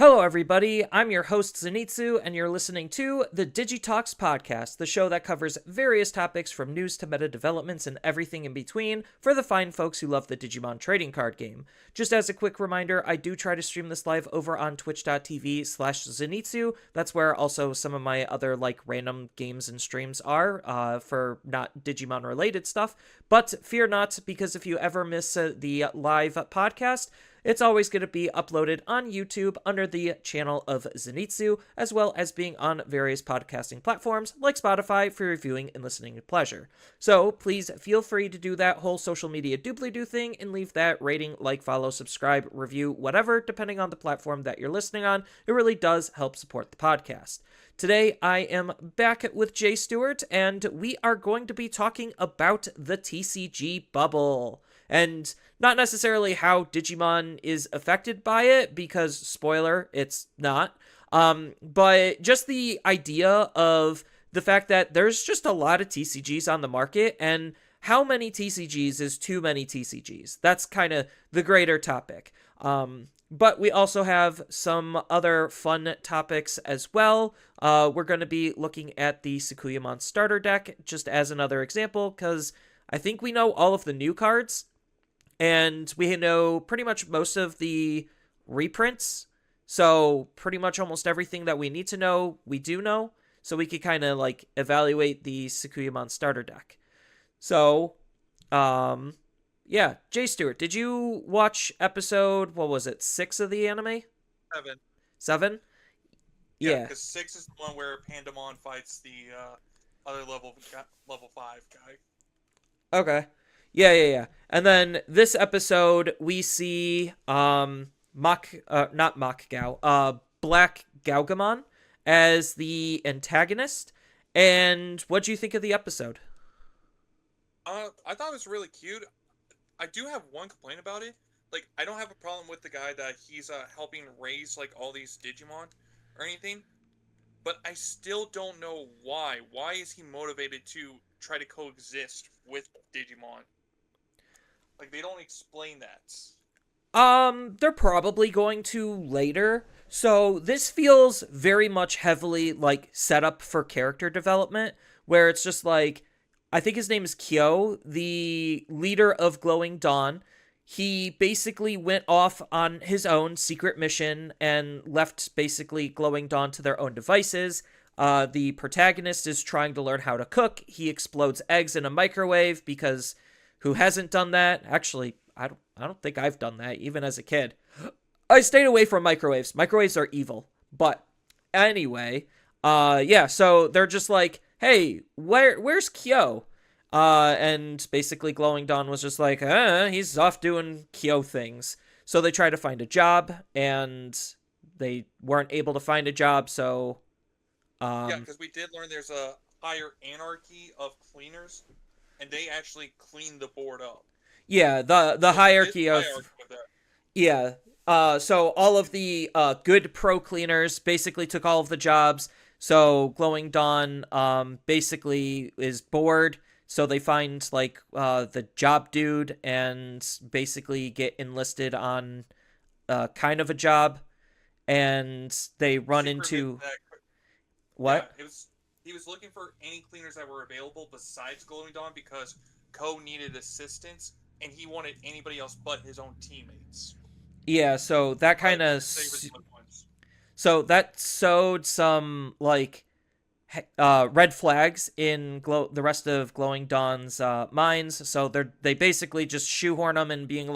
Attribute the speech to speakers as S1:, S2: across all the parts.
S1: Hello, everybody. I'm your host, Zenitsu, and you're listening to the Digi Talks podcast, the show that covers various topics from news to meta developments and everything in between for the fine folks who love the Digimon trading card game. Just as a quick reminder, I do try to stream this live over on twitch.tv/Zenitsu. That's where also some of my other, random games and streams are, for not Digimon related stuff. But fear not, because if you ever miss the live podcast, it's always going to be uploaded on YouTube under the channel of Zenitsu, as well as being on various podcasting platforms like Spotify for reviewing and listening pleasure. So please feel free to do that whole social media doobly-doo thing and leave that rating, follow, subscribe, review, whatever, depending on the platform that you're listening on. It really does help support the podcast. Today, I am back with Jay Stewart, and we are going to be talking about the TCG bubble. And not necessarily how Digimon is affected by it, because, spoiler, it's not. But just the idea of the fact that there's just a lot of TCGs on the market, and how many TCGs is too many TCGs? That's kind of the greater topic. But we also have some other fun topics as well. We're going to be looking at the Sakuyamon starter deck, just as another example, because I think we know all of the new cards. And we know pretty much most of the reprints. So pretty much almost everything that we need to know, we do know. So we could kind of evaluate the Sakuyamon starter deck. So, yeah. Jay Stewart, did you watch episode, 6 of the anime?
S2: 7.
S1: 7? Yeah.
S2: Because 6 is the one where Pandamon fights the other level 5 guy.
S1: Okay. Yeah. And then this episode, we see not Mach Gao, Black Gaugamon as the antagonist. And what do you think of the episode?
S2: I thought it was really cute. I do have one complaint about it. I don't have a problem with the guy that he's helping raise all these Digimon or anything, but I still don't know why. Why is he motivated to try to coexist with Digimon? They don't explain that.
S1: They're probably going to later. So this feels very much heavily set up for character development, where it's just I think his name is Kyo, the leader of Glowing Dawn. He basically went off on his own secret mission and left basically Glowing Dawn to their own devices. The protagonist is trying to learn how to cook. He explodes eggs in a microwave because who hasn't done that? Actually, I don't think I've done that, even as a kid. I stayed away from microwaves. Microwaves are evil. But anyway, yeah, so they're just hey, where's Kyo? And basically Glowing Dawn was just he's off doing Kyo things. So they try to find a job, and they weren't able to find a job, so...
S2: yeah, because we did learn there's a higher anarchy of cleaners, and they actually clean the board up.
S1: Yeah, the hierarchy of... Yeah, so all of the good pro cleaners basically took all of the jobs. So Glowing Dawn basically is bored. So they find the job dude and basically get enlisted on kind of a job. And they run into... What?
S2: Yeah, he was looking for any cleaners that were available besides Glowing Dawn because Ko needed assistance, and he wanted anybody else but his own teammates.
S1: Yeah, so that kind of... So that sowed some, red flags in the rest of Glowing Dawn's minds. So they basically just shoehorn them and being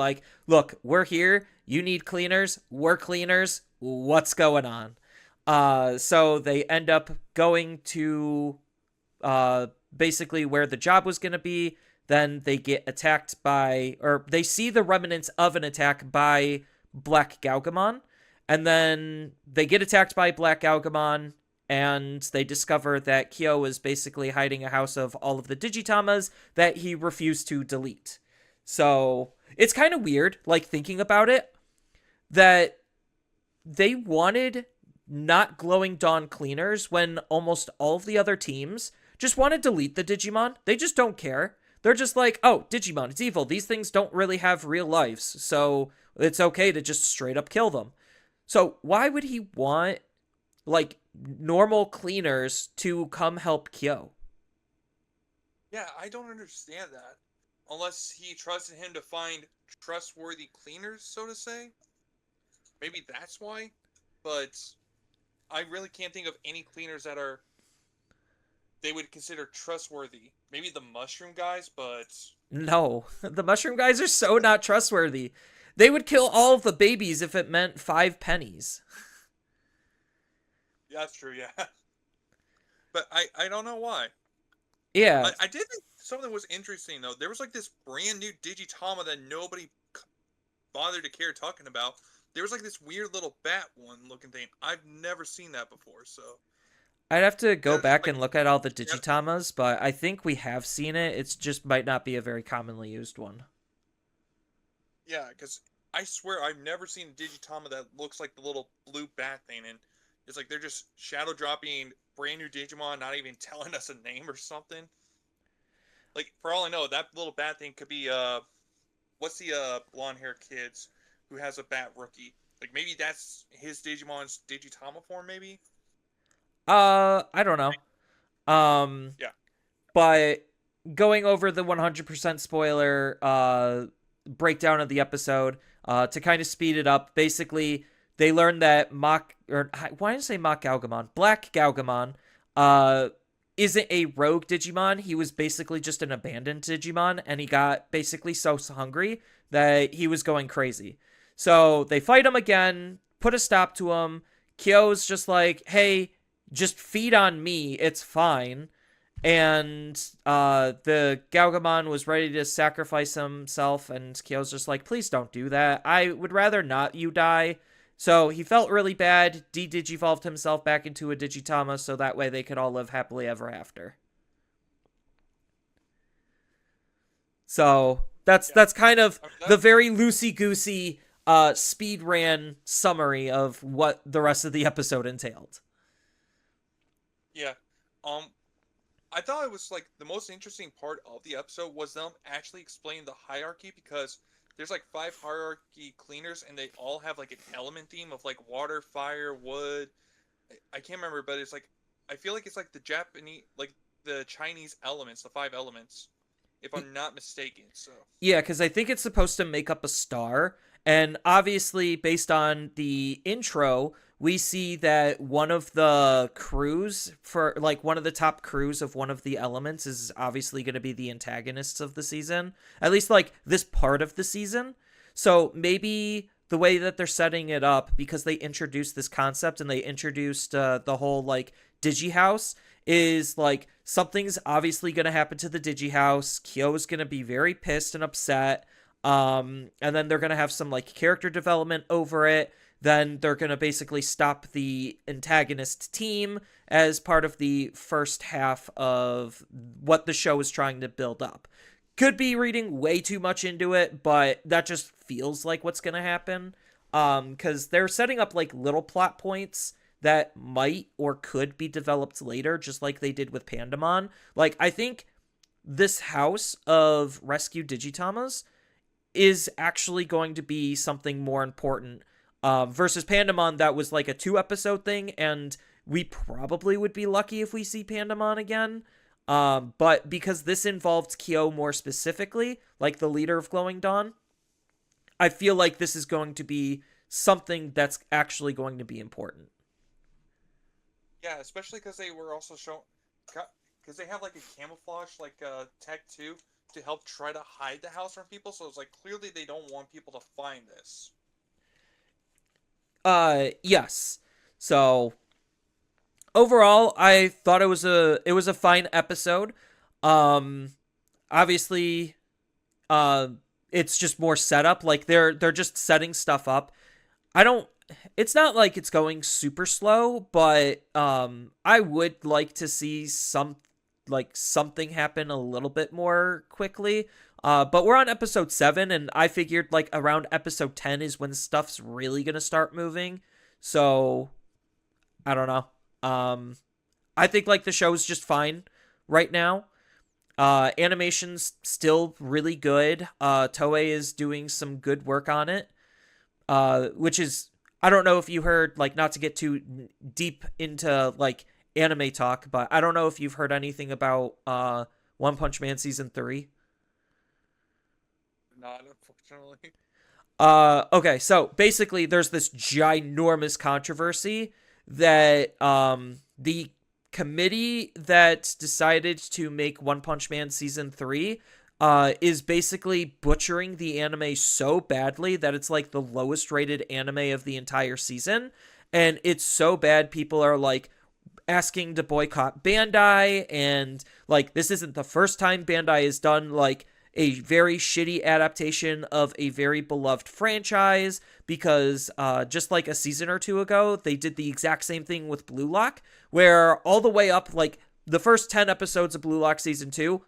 S1: look, we're here. You need cleaners. We're cleaners. What's going on? So they end up going to basically where the job was going to be. Then they get attacked by, or they see the remnants of an attack by Black Gaugamon. And then they get attacked by Black Gaugamon, and they discover that Kyo is basically hiding a house of all of the Digitamas that he refused to delete. So it's kind of weird, thinking about it, that they wanted not Glowing Dawn cleaners when almost all of the other teams just want to delete the Digimon. They just don't care. They're just oh, Digimon, it's evil. These things don't really have real lives, so it's okay to just straight up kill them. So why would he want like normal cleaners to come help Kyo?
S2: Yeah, I don't understand that. Unless he trusted him to find trustworthy cleaners, so to say. Maybe that's why. But I really can't think of any cleaners that are they would consider trustworthy. Maybe the mushroom guys, but
S1: No, the mushroom guys are so not trustworthy. They would kill all of the babies if it meant 5 pennies.
S2: yeah, that's true. Yeah, but I don't know why.
S1: Yeah,
S2: I did think something was interesting though. There was like this brand new Digitama that nobody bothered to care talking about. There was like this weird little bat one looking thing. I've never seen that before. So
S1: I'd have to go
S2: they're just
S1: back
S2: like
S1: and look at all the
S2: yeah,
S1: Digitamas, but I think we have seen it. It's just might not be a very commonly used one.
S2: yeah, because I swear I've never seen a Digitama that looks like the little blue bat thing, and it's like they're just shadow dropping brand new Digimon, not even telling us a name or something. Like for all I know, that little bat thing could be what's the blonde hair kids who has a bat rookie? Like maybe that's his Digimon's Digitama form, maybe.
S1: I don't know. Um,
S2: Yeah,
S1: but going over the 100% spoiler breakdown of the episode to kind of speed it up. Basically, they learned that why did I say Mach Galgamon? Black Galgamon uh isn't a rogue Digimon. He was basically just an abandoned Digimon, and he got basically so hungry that he was going crazy. So they fight him again, put a stop to him. Kyo's just like, hey, just feed on me, it's fine. And the Galgamon was ready to sacrifice himself, and Kyo's just like, please don't do that. I would rather not you die. So he felt really bad, de-digivolved himself back into a Digitama so that way they could all live happily ever after. So
S2: yeah.
S1: that's kind of
S2: I mean,
S1: the very loosey-goosey speed ran summary of what the rest of the episode entailed.
S2: yeah. Um, I thought it was like the most interesting part of the episode was them actually explaining the hierarchy because there's like 5 hierarchy cleaners and they all have like an element theme of like water, fire, wood. I can't remember, but it's like I feel like it's like the Japanese, like the Chinese elements, the 5 elements, if I'm not mistaken. So
S1: Yeah, because I think it's supposed to make up a star. And obviously, based on the intro, we see that one of the crews for like one of the top crews of one of the elements is obviously going to be the antagonists of the season, at least like this part of the season. So maybe the way that they're setting it up, because they introduced this concept and they introduced the whole like Digi House, is like something's obviously going to happen to the Digi House. Kyo's going to be very pissed and upset. And then they're going to have some like character development over it. Then they're going to basically stop the antagonist team as part of the first half of what the show is trying to build up. Could be reading way too much into it, but that just feels like what's going to happen. Because they're setting up like little plot points that might or could be developed later, just like they did with Pandamon. Like, I think this house of rescued Digitamas is actually going to be something more important versus Pandamon that was like a 2 episode thing, and we probably would be lucky if we see Pandamon again. But because this involved Kyo more specifically, like the leader of Glowing Dawn, I feel like this is going to be something that's actually going to be important.
S2: yeah, especially because they were also shown because they have like a camouflage like tech too to help try to hide the house from people. So it's like clearly they don't want people to find this.
S1: Yes. So overall, I thought it was a fine episode. Um, obviously, uh, it's just more setup. Like they're just setting stuff up. I don't. It's not like it's going super slow, but I would like to see something happen a little bit more quickly. But we're on episode 7, and I figured like around episode 10 is when stuff's really gonna start moving. So I don't know. I think like the show's just fine right now. Animation's still really good. Toei is doing some good work on it. Which is I don't know if you heard, like, not to get too deep into like anime talk, but I don't know if you've heard anything about One Punch Man season 3.
S2: Not unfortunately.
S1: Okay, so basically there's this ginormous controversy that the committee that decided to make One Punch Man season 3 is basically butchering the anime so badly that it's like the lowest rated anime of the entire season. And it's so bad, people are like asking to boycott Bandai. And like, this isn't the first time Bandai has done like a very shitty adaptation of a very beloved franchise, because just like a season or two ago, they did the exact same thing with Blue Lock, where all the way up, like the first 10 episodes of Blue Lock season 2,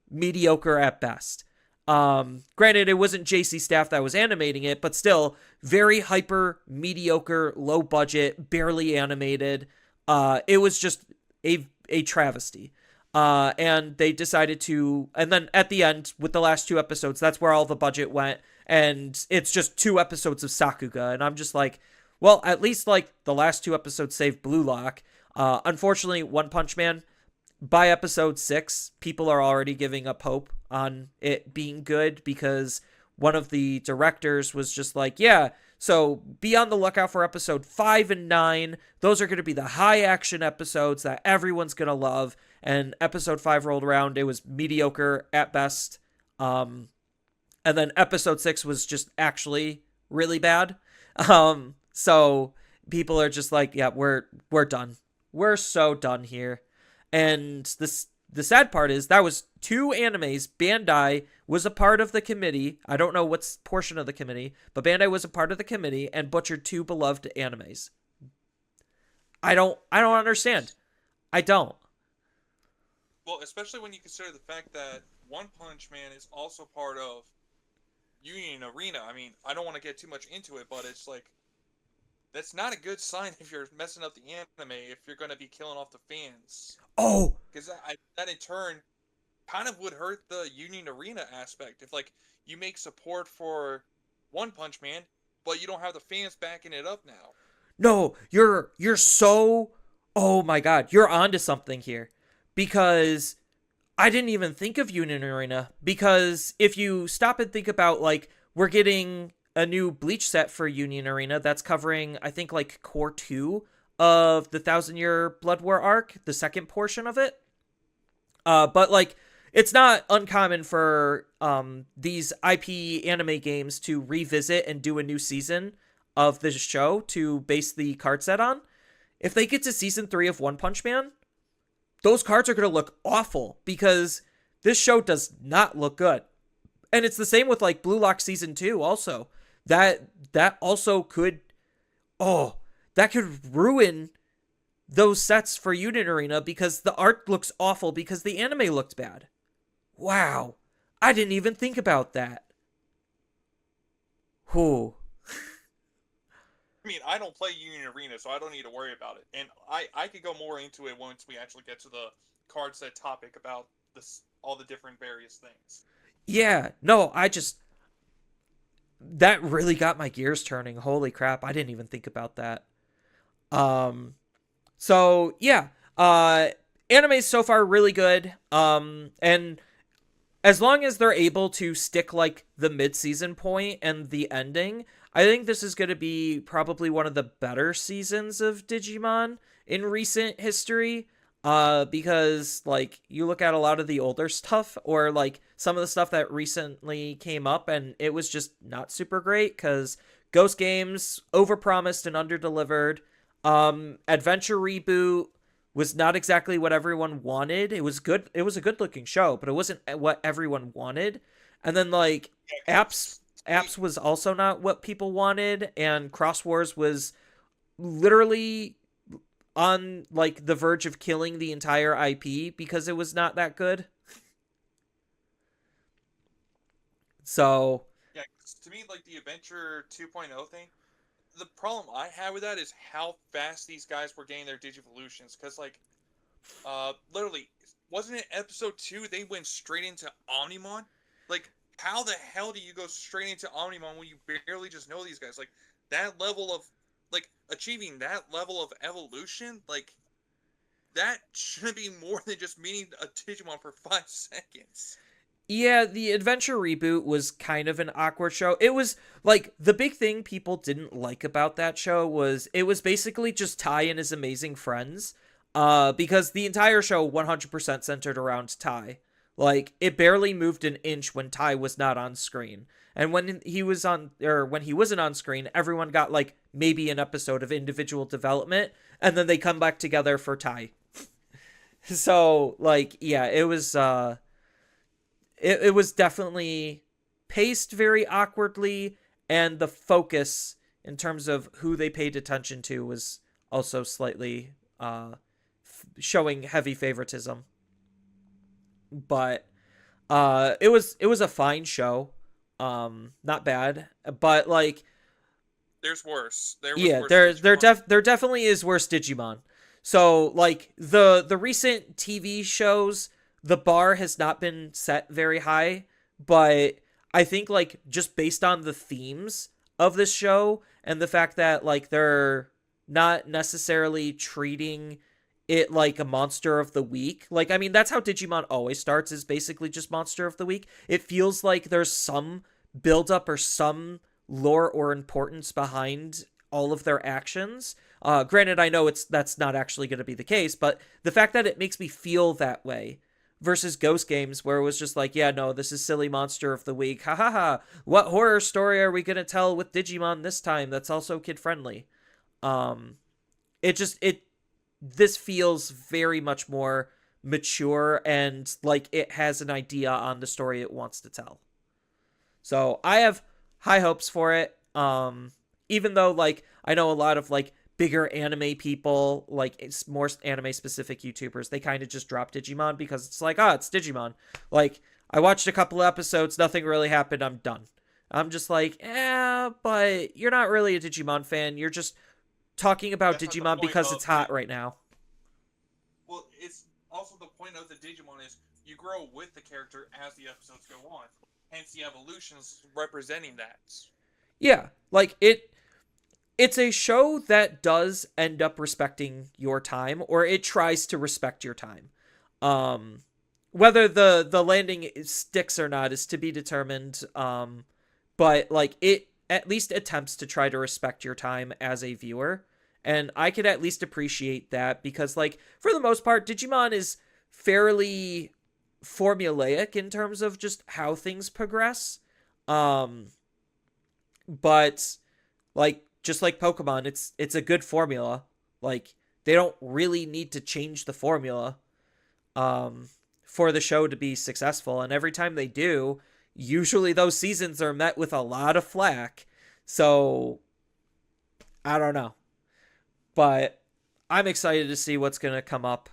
S1: mediocre at best. Granted, it wasn't JC Staff that was animating it, but still very hyper mediocre, low budget, barely animated. It was just a travesty. And they decided to, and then at the end with the last 2 episodes, that's where all the budget went, and it's just 2 episodes of Sakuga, and I'm just like, well, at least like the last 2 episodes saved Blue Lock. Unfortunately, One Punch Man, by episode 6, people are already giving up hope on it being good, because one of the directors was just like, yeah, so be on the lookout for episode 5 and 9. Those are going to be the high action episodes that everyone's going to love. And episode 5 rolled around. It was mediocre at best. And then episode 6 was just actually really bad. So people are just like, yeah, we're done. We're so done here. And the sad part is that was 2 animes. Bandai was a part of the committee. I don't know what's portion of the committee, but Bandai was a part of the committee and butchered 2 beloved animes. I don't understand. I don't.
S2: Well, especially when you consider the fact that One Punch Man is also part of Union Arena. I mean, I don't want to get too much into it, but it's like, that's not a good sign if you're messing up the anime, if you're going to be killing off the fans.
S1: Oh!
S2: Because that in turn kind of would hurt the Union Arena aspect. If, like, you make support for One Punch Man, but you don't have the fans backing it up now.
S1: No, you're so... Oh my god, you're onto something here. Because I didn't even think of Union Arena. Because if you stop and think about, like, we're getting a new Bleach set for Union Arena that's covering, I think, like, Core 2 of the 1,000-Year Blood War arc, the second portion of it. But, like, it's not uncommon for these IP anime games to revisit and do a new season of the show to base the card set on. If they get to season 3 of One Punch Man, those cards are going to look awful, because this show does not look good. And it's the same with like Blue Lock season 2 also. That also could, that could ruin those sets for Union Arena, because the art looks awful because the anime looked bad. Wow. I didn't even think about that. Whew.
S2: I mean, I don't play Union Arena, so I don't need to worry about it. And I could go more into it once we actually get to the card set topic about this, all the different various things.
S1: Yeah, no, that really got my gears turning. Holy crap, I didn't even think about that. So yeah, anime's so far really good. And as long as they're able to stick like the mid-season point and the ending, I think this is going to be probably one of the better seasons of Digimon in recent history. Because like you look at a lot of the older stuff, or like some of the stuff that recently came up, and it was just not super great because Ghost Games overpromised and underdelivered. Adventure Reboot was not exactly what everyone wanted. It was good. It was a good looking show, but it wasn't what everyone wanted. And then like Apps was also not what people wanted, and Cross Wars was literally on like the verge of killing the entire IP because it was not that good. So
S2: yeah, to me, like the Adventure 2.0 thing, the problem I had with that is how fast these guys were getting their Digivolutions. Because like, literally, wasn't it episode 2 they went straight into Omnimon? Like, how the hell do you go straight into Omnimon when you barely just know these guys? Like, that level of achieving that level of evolution, like, that shouldn't be more than just meeting a Digimon for 5 seconds.
S1: Yeah, the Adventure reboot was kind of an awkward show. It was like the big thing people didn't like about that show was it was basically just Tai and his amazing friends. Because the entire show 100% centered around Tai. Like it barely moved an inch when Tai was not on screen. And when he was on or when he wasn't on screen, everyone got like maybe an episode of individual development and then they come back together for Tai. So, like yeah, it was definitely paced very awkwardly, and the focus in terms of who they paid attention to was also slightly showing heavy favoritism. But it was a fine show, not bad, but like
S2: There's worse. There was
S1: yeah,
S2: worse Digimon.
S1: there definitely is worse Digimon. So like the recent TV shows, the bar has not been set very high, but I think like just based on the themes of this show and the fact that like they're not necessarily treating it like a monster of the week. Like I mean that's how Digimon always starts is basically just monster of the week. It feels like there's some build up or some lore or importance behind all of their actions. Granted, I know that's not actually going to be the case, but the fact that it makes me feel that way versus Ghost Games, where it was just like, yeah, no, this is silly monster of the week. Ha ha ha. What horror story are we going to tell with Digimon this time that's also kid friendly? Um, it this feels very much more mature and like it has an idea on the story it wants to tell. So I have high hopes for it. Even though like I know a lot of like bigger anime people, like it's more anime specific YouTubers, they kind of just drop Digimon because it's like, it's Digimon. Like I watched a couple episodes, nothing really happened, I'm done. I'm just like, but you're not really a Digimon fan. You're just talking about
S2: That's not the
S1: Digimon
S2: point
S1: because
S2: of
S1: it's hot right now.
S2: Well, it's also the point of the Digimon is you grow with the character as the episodes go on. Hence the evolutions representing that.
S1: Yeah, like it's a show that does end up respecting your time or it tries to respect your time. Um Whether the landing sticks or not is to be determined. But like it at least attempts to try to respect your time as a viewer. And I could at least appreciate that because like for the most part Digimon is fairly formulaic in terms of just how things progress. Um but like just like Pokemon, it's a good formula. Like they don't really need to change the formula um for the show to be successful, and every time they do, usually those seasons are met with a lot of flack. So I don't know, but I'm excited to see what's gonna come up.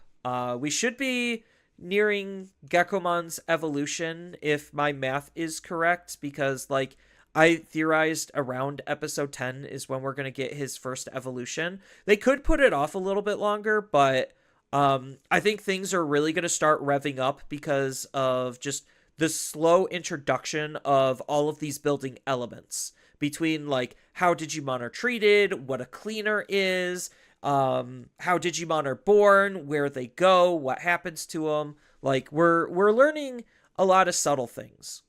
S1: We should be nearing Geckomon's evolution if my math is correct, because like I theorized around episode 10 is when we're going to get his first evolution. They could put it off a little bit longer, but I think things are really going to start revving up because of just the slow introduction of all of these building elements between like how Digimon are treated, what a cleaner is, how Digimon are born, where they go, what happens to them. Like we're learning a lot of subtle things.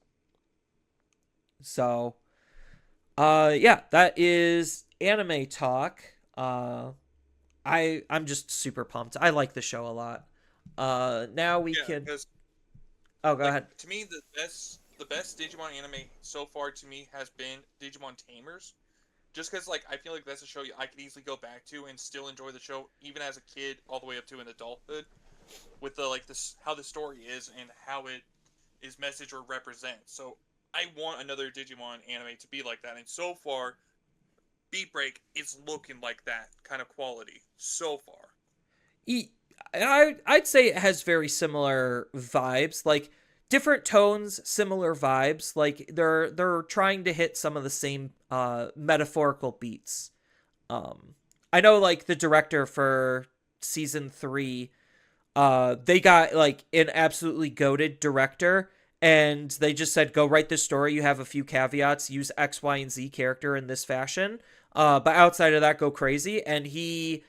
S1: So, yeah, that is anime talk. I'm just super pumped. I like the show a lot. Now we
S2: Yeah,
S1: can.
S2: because
S1: Oh, go
S2: like
S1: ahead.
S2: to me the best Digimon anime so far to me has been Digimon Tamers. Just because like I feel like that's a show I could easily go back to and still enjoy the show even as a kid all the way up to an adulthood with the like this how the story is and how it is message or represents. So I want another Digimon anime to be like that, and so far, Beat Break is looking like that kind of quality so far.
S1: I'd say it has very similar vibes, like different tones, similar vibes. Like they're trying to hit some of the same metaphorical beats. I know like the director for season 3, they got like an absolutely goated director, and they just said, go write this story. You have a few caveats. Use X, Y, and Z character in this fashion. But outside of that, go crazy. And he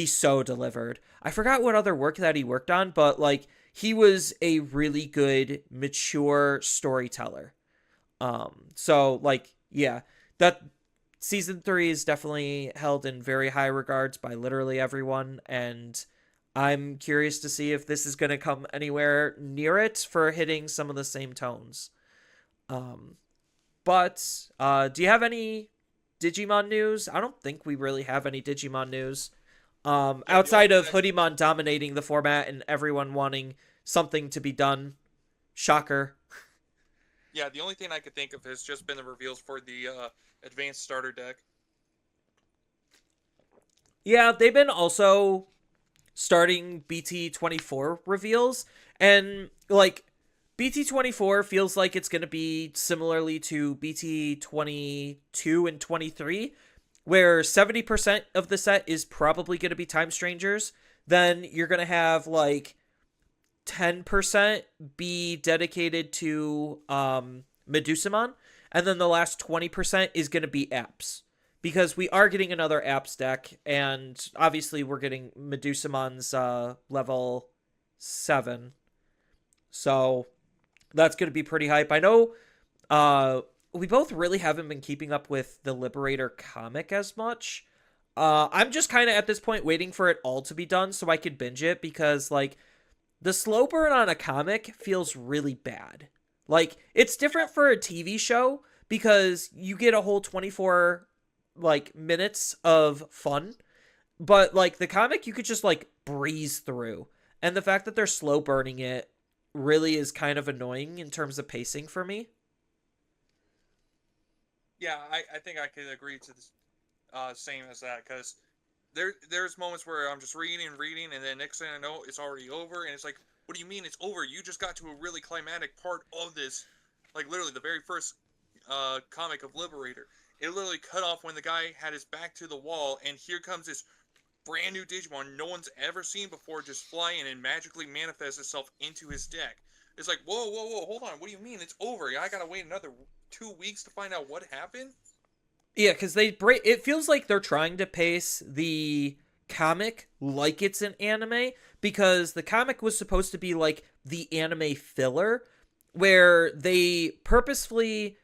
S1: so delivered. I forgot what other work that he worked on, but like he was a really good, mature storyteller. So like, yeah, that season 3 is definitely held in very high regards by literally everyone, and I'm curious to see if this is going to come anywhere near it for hitting some of the same tones. Um, but do you have any Digimon news? I don't think we really have any Digimon news.
S2: Yeah, the only
S1: Outside
S2: thing
S1: of
S2: I
S1: Hoodiemon dominating the format and everyone wanting something to be done. Shocker.
S2: yeah, the only thing I could think of has just been the reveals for the advanced starter deck.
S1: Yeah, they've been also starting BT24 reveals, and like BT24 feels like it's going to be similarly to BT22 and 23, where 70% of the set is probably going to be Time Strangers. Then you're going to have like 10% be dedicated to Medusamon, and then the last 20% is going to be apps. Because we are getting another apps deck, and obviously we're getting Medusamon's level 7. So that's going to be pretty hype. I know we both really haven't been keeping up with the Liberator comic as much. I'm just kind of at this point waiting for it all to be done so I could binge it, because like the slow burn on a comic feels really bad. Like it's different for a TV show because you get a whole 24 like minutes of fun, but like the comic you could just like breeze through. And the fact that they're slow burning it really is kind of annoying in terms of pacing for me.
S2: Yeah, I think I could agree to this same as that, because there's moments where I'm just reading and reading, and then next thing I know, it's already over, and it's like, what do you mean it's over? You just got to a really climatic part of this, like literally the very first comic of Liberator. It literally cut off when the guy had his back to the wall, and here comes this brand new Digimon no one's ever seen before just fly in and magically manifest itself into his deck. It's like, whoa, whoa, whoa, hold on, what do you mean it's over? I gotta wait another 2 weeks to find out what happened?
S1: Yeah, because they break. It feels like they're trying to pace the comic like it's an anime, because the comic was supposed to be like the anime filler, where they purposefully,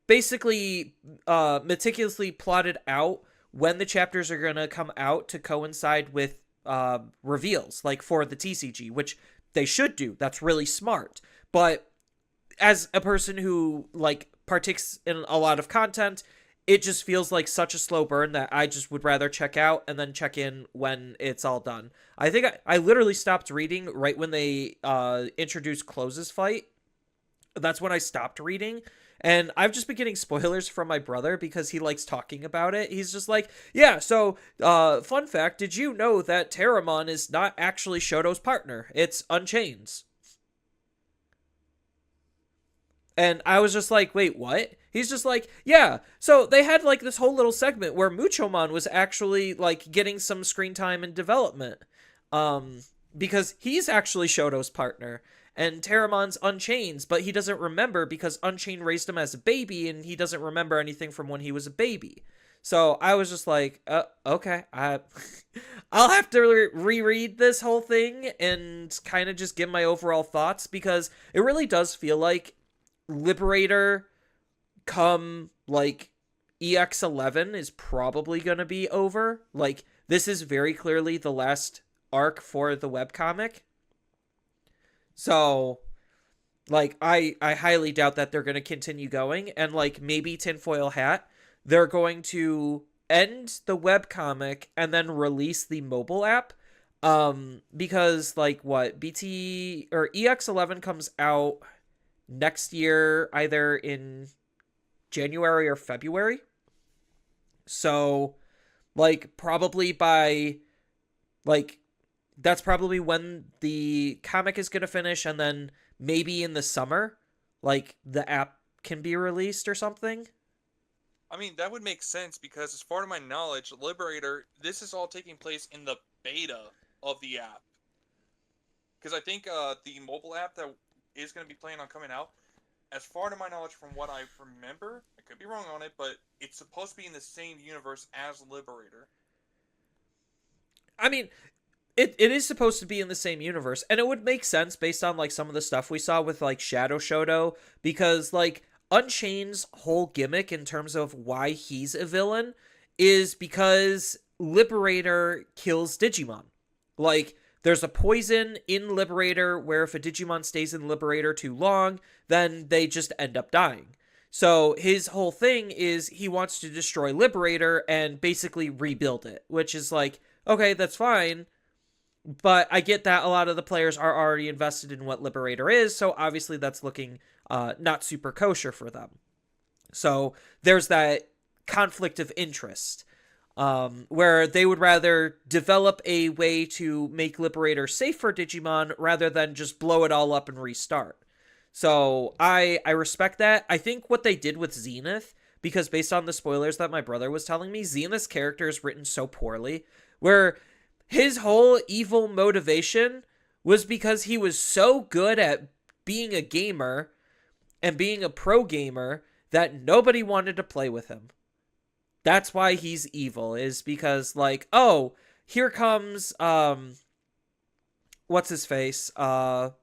S1: basically, meticulously plotted out when the chapters are gonna come out to coincide with reveals, like for the TCG, which they should do. That's really smart, but as a person who like partakes in a lot of content, it just feels like such a slow burn that I just would rather check out and then check in when it's all done. I think I literally stopped reading right when they introduced Close's fight. That's when I stopped reading. And I've just been getting spoilers from my brother because he likes talking about it. He's just like, yeah, so, fun fact, did you know that Terramon is not actually Shoto's partner? It's Unchained's. And I was just like, wait, what? He's just like, yeah. So they had like this whole little segment where Muchomon was actually like getting some screen time and development. Um, because he's actually Shoto's partner. And Terramon's Unchained's, but he doesn't remember because Unchained raised him as a baby and he doesn't remember anything from when he was a baby. So I was just like, okay, I'll have to reread this whole thing and kind of just give my overall thoughts, because it really does feel like Liberator come like EX11 is probably going to be over. Like this is very clearly the last arc for the webcomic. So like I highly doubt that they're going to continue going, and like maybe tinfoil hat, they're going to end the webcomic and then release the mobile app, because like what BT or EX11 comes out next year, either in January or February. So, like, probably by, like, that's probably when the comic is going to finish, and then maybe in the summer, like, the app can be released or something.
S2: I mean, that would make sense because, as far as my knowledge, Liberator, this is all taking place in the beta of the app. Because I think the mobile app that is going to be planning on coming out. As far to my knowledge, from what I remember, I could be wrong on it, but it's supposed to be in the same universe as Liberator.
S1: I mean, it is supposed to be in the same universe, and it would make sense based on like some of the stuff we saw with like Shadow Shoto, because like Unchained's whole gimmick in terms of why he's a villain is because Liberator kills Digimon. Like, there's a poison in Liberator where if a Digimon stays in Liberator too long, then they just end up dying. So his whole thing is he wants to destroy Liberator and basically rebuild it, which is like, okay, that's fine. But I get that a lot of the players are already invested in what Liberator is, so obviously that's looking not super kosher for them. So there's that conflict of interest, where they would rather develop a way to make Liberator safe for Digimon rather than just blow it all up and restart. So I respect that. I think what they did with Zenith, because based on the spoilers that my brother was telling me, Zenith's character is written so poorly, where his whole evil motivation was because he was so good at being a gamer and being a pro gamer that nobody wanted to play with him. That's why he's evil, is because like, oh, here comes what's his face? Shoto's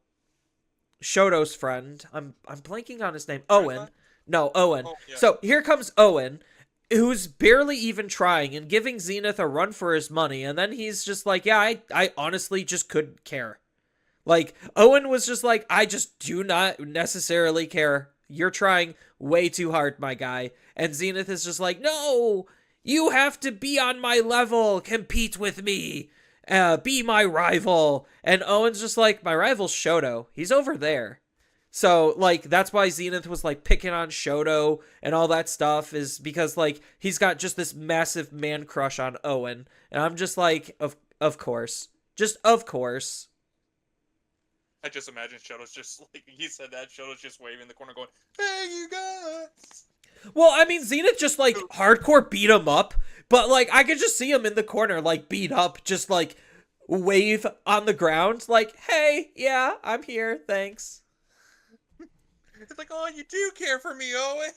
S1: friend. I'm blanking on his name. Owen. No, Owen. Oh, yeah. So here comes Owen, who's barely even trying and giving Zenith a run for his money, and then he's just like, yeah, I honestly just couldn't care. Like, Owen was just like, I just do not necessarily care. You're trying way too hard, my guy. And Zenith is just like, no, you have to be on my level, compete with me, be my rival. And Owen's just like, my rival's Shoto. He's over there. So, like, that's why Zenith was, like, picking on Shoto and all that stuff, is because, like, he's got just this massive man crush on Owen. And I'm just like, of course. Just of course.
S2: I just imagine Shoto's just, like, he said that, Shoto's just waving in the corner going, hey, you guys!
S1: Well, I mean, Zenith just, like, hardcore beat him up, but, like, I could just see him in the corner, like, beat up, just, like, wave on the ground, like, hey, yeah, I'm here, thanks.
S2: It's like, oh, you do care for me, Owen.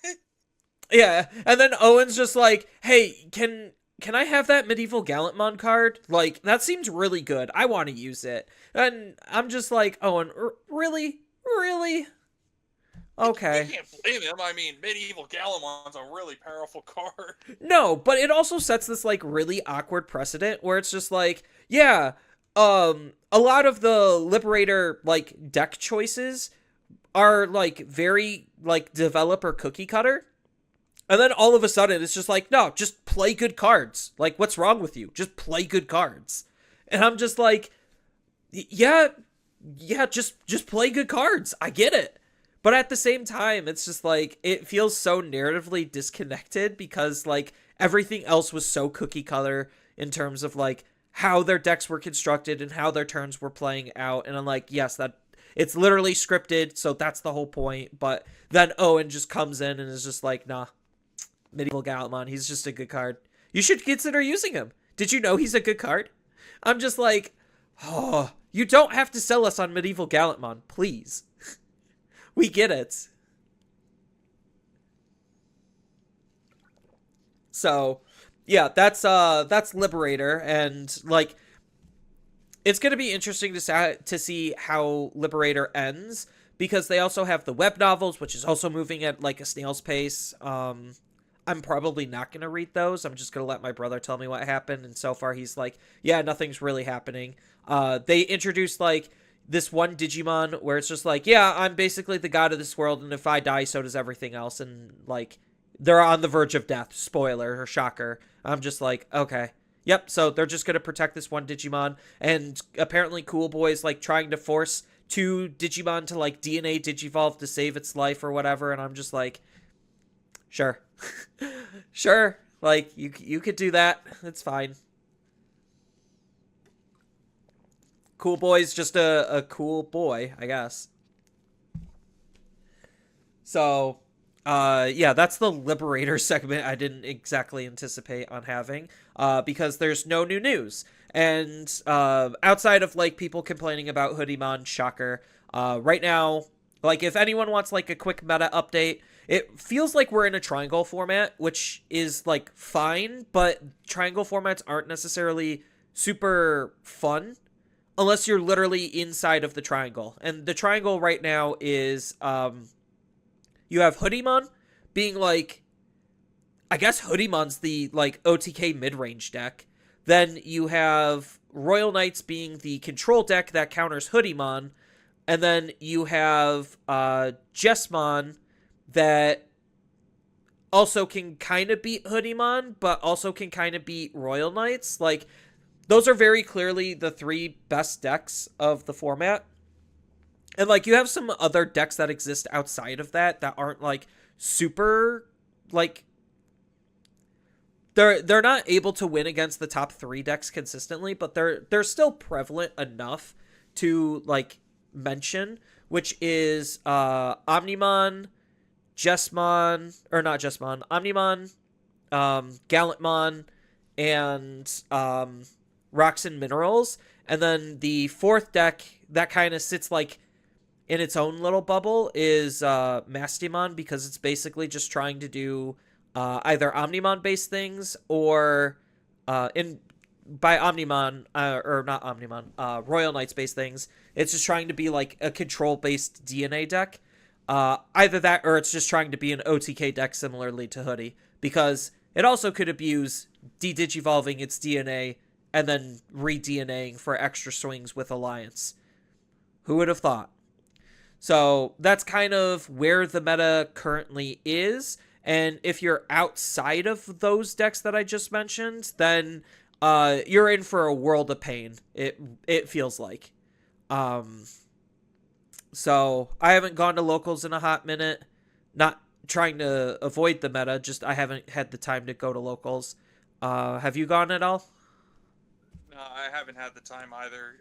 S1: Yeah, and then Owen's just like, hey, can I have that Medieval Gallantmon card? Like, that seems really good. I want to use it. And I'm just like, Owen, really? Really? Okay.
S2: You can't blame him. I mean, Medieval Gallantmon's a really powerful card.
S1: No, but it also sets this, like, really awkward precedent where it's just like, yeah, a lot of the Liberator, like, deck choices are, like, very, like, developer cookie cutter. And then all of a sudden, it's just like, no, just play good cards. Like, what's wrong with you? Just play good cards. And I'm just like, yeah, just play good cards. I get it. But at the same time, it's just like, it feels so narratively disconnected because, like, everything else was so cookie cutter in terms of, like, how their decks were constructed and how their turns were playing out. And I'm like, yes, that it's literally scripted, so that's the whole point. But then Owen just comes in and is just like, nah, Medieval Gallantmon, he's just a good card. You should consider using him. Did you know he's a good card? I'm just like, oh, you don't have to sell us on Medieval Gallantmon, please. We get it. So, yeah, that's Liberator, and like, it's going to be interesting to see how Liberator ends, because they also have the web novels, which is also moving at, like, a snail's pace. I'm probably not going to read those. I'm just going to let my brother tell me what happened, and so far he's like, yeah, nothing's really happening. They introduced, like, this one Digimon where it's just like, yeah, I'm basically the god of this world, and if I die, so does everything else, and, like, they're on the verge of death. Spoiler, or shocker. I'm just like, okay. Yep, so they're just going to protect this one Digimon, and apparently Cool Boy's, like, trying to force two Digimon to, like, DNA Digivolve to save its life or whatever, and I'm just like, sure. Sure, like, you could do that. It's fine. Cool Boy's just a cool boy, I guess. So, yeah, that's the Liberator segment I didn't exactly anticipate on having, because there's no new news. And outside of, like, people complaining about Hoodiemon, shocker, right now, Like, if anyone wants, like, a quick meta update, it feels like we're in a triangle format, which is, like, fine, but triangle formats aren't necessarily super fun unless you're literally inside of the triangle. And the triangle right now is, you have Hoodymon being, like, I guess Hoodiemon's the, like, OTK mid-range deck. Then you have Royal Knights being the control deck that counters Hoodiemon. And then you have Jessmon that also can kind of beat Hoodiemon, but also can kind of beat Royal Knights. Like, those are very clearly the three best decks of the format. And, like, you have some other decks that exist outside of that aren't, like, super, like, they're not able to win against the top three decks consistently, but they're still prevalent enough to, like, mention, which is Omnimon, Jessmon, or not Jessmon, Omnimon, Gallantmon, and Rocks and Minerals. And then the fourth deck that kind of sits, like, in its own little bubble is Mastimon, because it's basically just trying to do either Omnimon-based things or by Omnimon, or not Omnimon, Royal Knights-based things. It's just trying to be, like, a control-based DNA deck. Either that, or it's just trying to be an OTK deck similarly to Hoodie, because it also could abuse de-digivolving its DNA and then re-DNAing for extra swings with Alliance. Who would have thought? So that's kind of where the meta currently is. And if you're outside of those decks that I just mentioned, then you're in for a world of pain. It feels like. So I haven't gone to locals in a hot minute. Not trying to avoid the meta, just I haven't had the time to go to locals. Have you gone at all?
S2: No, I haven't had the time either.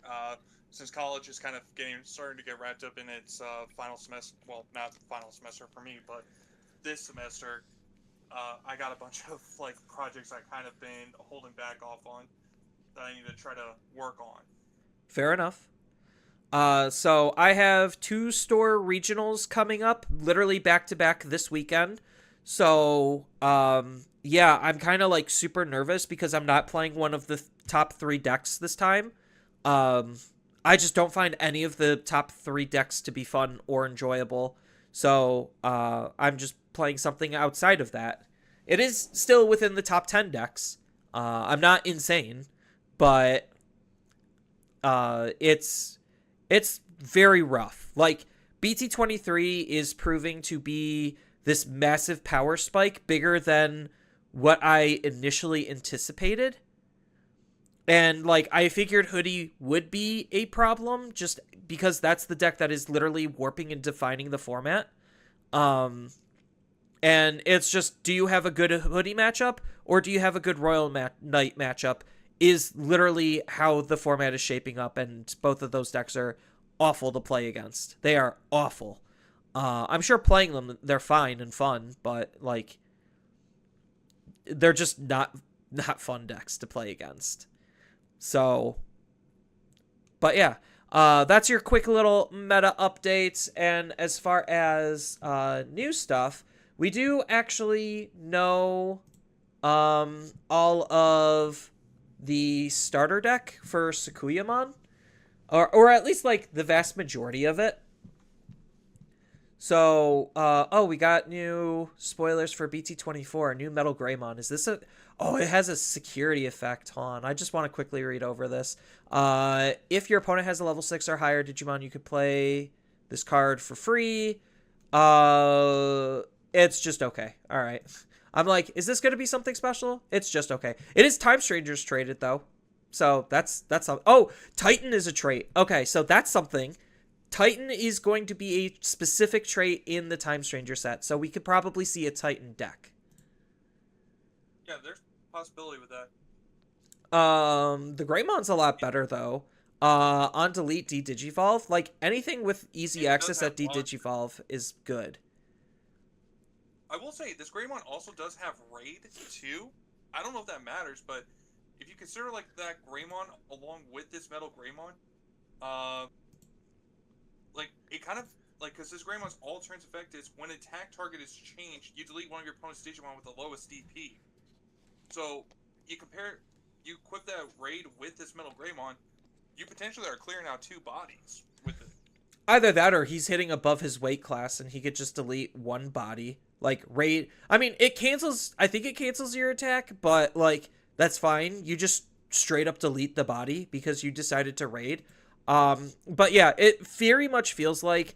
S2: Since college is kind of starting to get wrapped up in its final semester. Well, not the final semester for me, but this semester, I got a bunch of, like, projects I kind of been holding back off on that I need to try to work on.
S1: Fair enough. So I have 2 store regionals coming up, literally back to back this weekend. So, yeah, I'm kind of, like, super nervous because I'm not playing one of the top 3 decks this time. I just don't find any of the top 3 decks to be fun or enjoyable. So, I'm just playing something outside of that. It is still within the top 10 decks. I'm not insane, but it's very rough. Like, BT23 is proving to be this massive power spike, bigger than what I initially anticipated. And, like, I figured Hoodie would be a problem just because that's the deck that is literally warping and defining the format. And it's just, do you have a good Hoodie matchup or do you have a good Royal Knight matchup is literally how the format is shaping up, and both of those decks are awful to play against. They are awful. I'm sure playing them, they're fine and fun, but, like, they're just not fun decks to play against. So, but yeah, that's your quick little meta updates. And as far as new stuff, we do actually know all of the starter deck for Sakuyamon, or at least, like, the vast majority of it. So, we got new spoilers for BT24, new Metal Greymon. Is this a... Oh, it has a security effect. Hold on, I just want to quickly read over this. If your opponent has a level 6 or higher Digimon, you could play this card for free. It's just okay. All right. I'm like, is this going to be something special? It's just okay. It is Time Strangers traded, though. So that's oh, Titan is a trait. Okay, so that's something. Titan is going to be a specific trait in the Time Stranger set, so we could probably see a Titan deck.
S2: Yeah, there's a possibility with that.
S1: The Greymon's a lot better, though. On delete de-digivolve, like, anything with easy access at de-digivolve is good.
S2: I will say, this Greymon also does have Raid, too. I don't know if that matters, but if you consider, like, that Greymon along with this Metal Greymon, like, it kind of like, because this Greymon's all turns effect is when attack target is changed, you delete one of your opponent's Digimon with the lowest DP. So you compare, you equip that raid with this Metal Greymon, you potentially are clearing out 2 bodies with it.
S1: Either that or he's hitting above his weight class and he could just delete one body. Like, raid. I mean, it cancels. I think it cancels your attack, but, like, that's fine. You just straight up delete the body because you decided to raid. But yeah, it very much feels like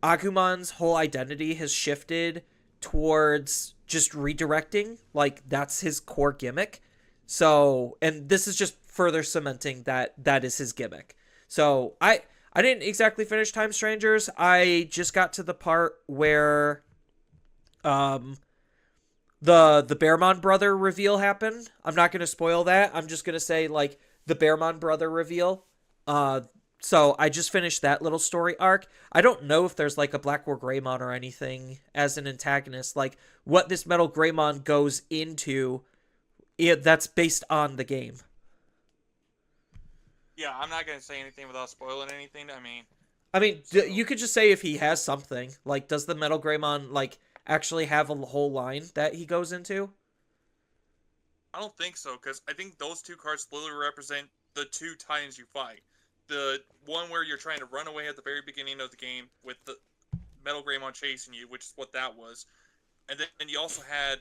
S1: Agumon's whole identity has shifted towards just redirecting. Like, that's his core gimmick. So, and this is just further cementing that that is his gimmick. So, I didn't exactly finish Time Strangers. I just got to the part where um the Bearmon brother reveal happened. I'm not going to spoil that. I'm just going to say, like, the Bearmon brother reveal. So I just finished that little story arc. I don't know if there's like a Black War Greymon or anything as an antagonist. Like, what this Metal Greymon goes into, that's based on the game.
S2: Yeah, I'm not gonna say anything without spoiling anything.
S1: I mean,
S2: So
S1: you could just say if he has something. Like, does the Metal Greymon, like, actually have a whole line that he goes into?
S2: I don't think so, because I think those 2 cards literally represent the 2 Titans you fight. The one where you're trying to run away at the very beginning of the game with the Metal Greymon chasing you, which is what that was. And then you also had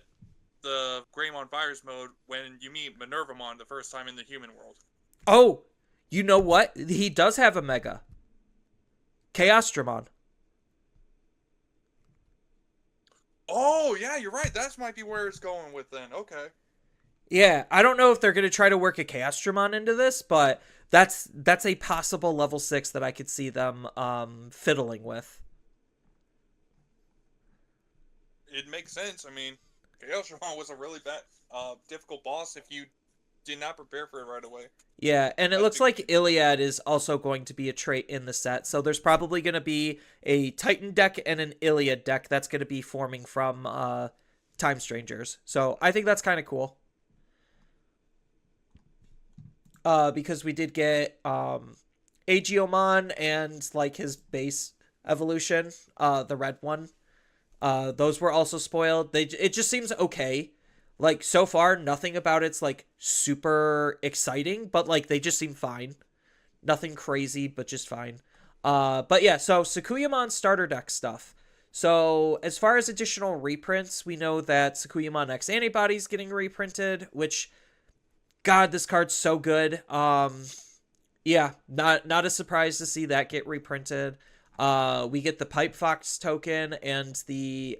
S2: the Greymon Virus mode when you meet Minervamon the first time in the human world.
S1: Oh, you know what? He does have a Mega. Chaosdramon.
S2: Oh, yeah, you're right. That might be where it's going with then. Okay.
S1: Yeah, I don't know if they're going to try to work a Chaosdramon into this, but that's a possible level 6 that I could see them fiddling with.
S2: It makes sense. Chaosdramon was a really difficult boss if you did not prepare for it right away.
S1: Yeah, and it looks like Iliad is also going to be a trait in the set. So there's probably going to be a Titan deck and an Iliad deck that's going to be forming from Time Strangers. So I think that's kind of cool. Because we did get Aegiomon and, like, his base evolution, the red one. Those were also spoiled. It just seems okay. Like, so far, nothing about it's, like, super exciting, but, like, they just seem fine. Nothing crazy, but just fine. But yeah, so Sakuyamon starter deck stuff. So, as far as additional reprints, we know that Sakuyamon X Antibody's getting reprinted, which, God, this card's so good. Yeah, not a surprise to see that get reprinted. We get the Pipe Fox token and the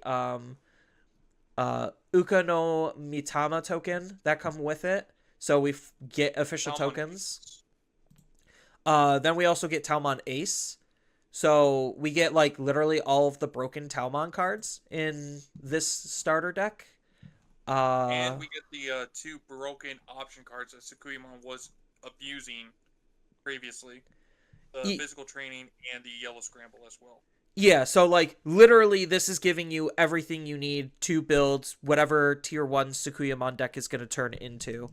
S1: Uka no Mitama token that come with it. So we get official
S2: Talmon
S1: tokens. Then we also get Talmon Ace. So we get, like, literally all of the broken Talmon cards in this starter deck.
S2: And we get the 2 broken option cards that Sakuyamon was abusing previously. The physical training and the yellow scramble as well.
S1: Yeah, so, like, literally this is giving you everything you need to build whatever tier 1 Sakuyamon deck is going to turn into.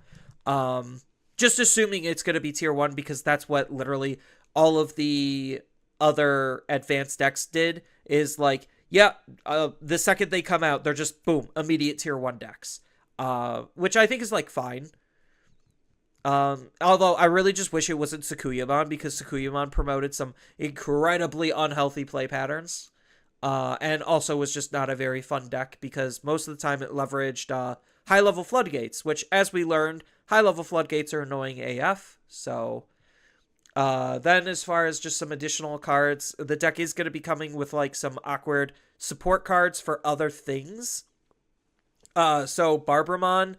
S1: Just assuming it's going to be tier 1 because that's what literally all of the other advanced decks did is, like, yeah, the second they come out, they're just, boom, immediate tier 1 decks. Which I think is, like, fine. Although I really just wish it wasn't Sakuyamon because Sakuyamon promoted some incredibly unhealthy play patterns. And also was just not a very fun deck because most of the time it leveraged high-level floodgates, which, as we learned, high-level floodgates are annoying AF. So then as far as just some additional cards, the deck is going to be coming with, like, some awkward support cards for other things. So Barbramon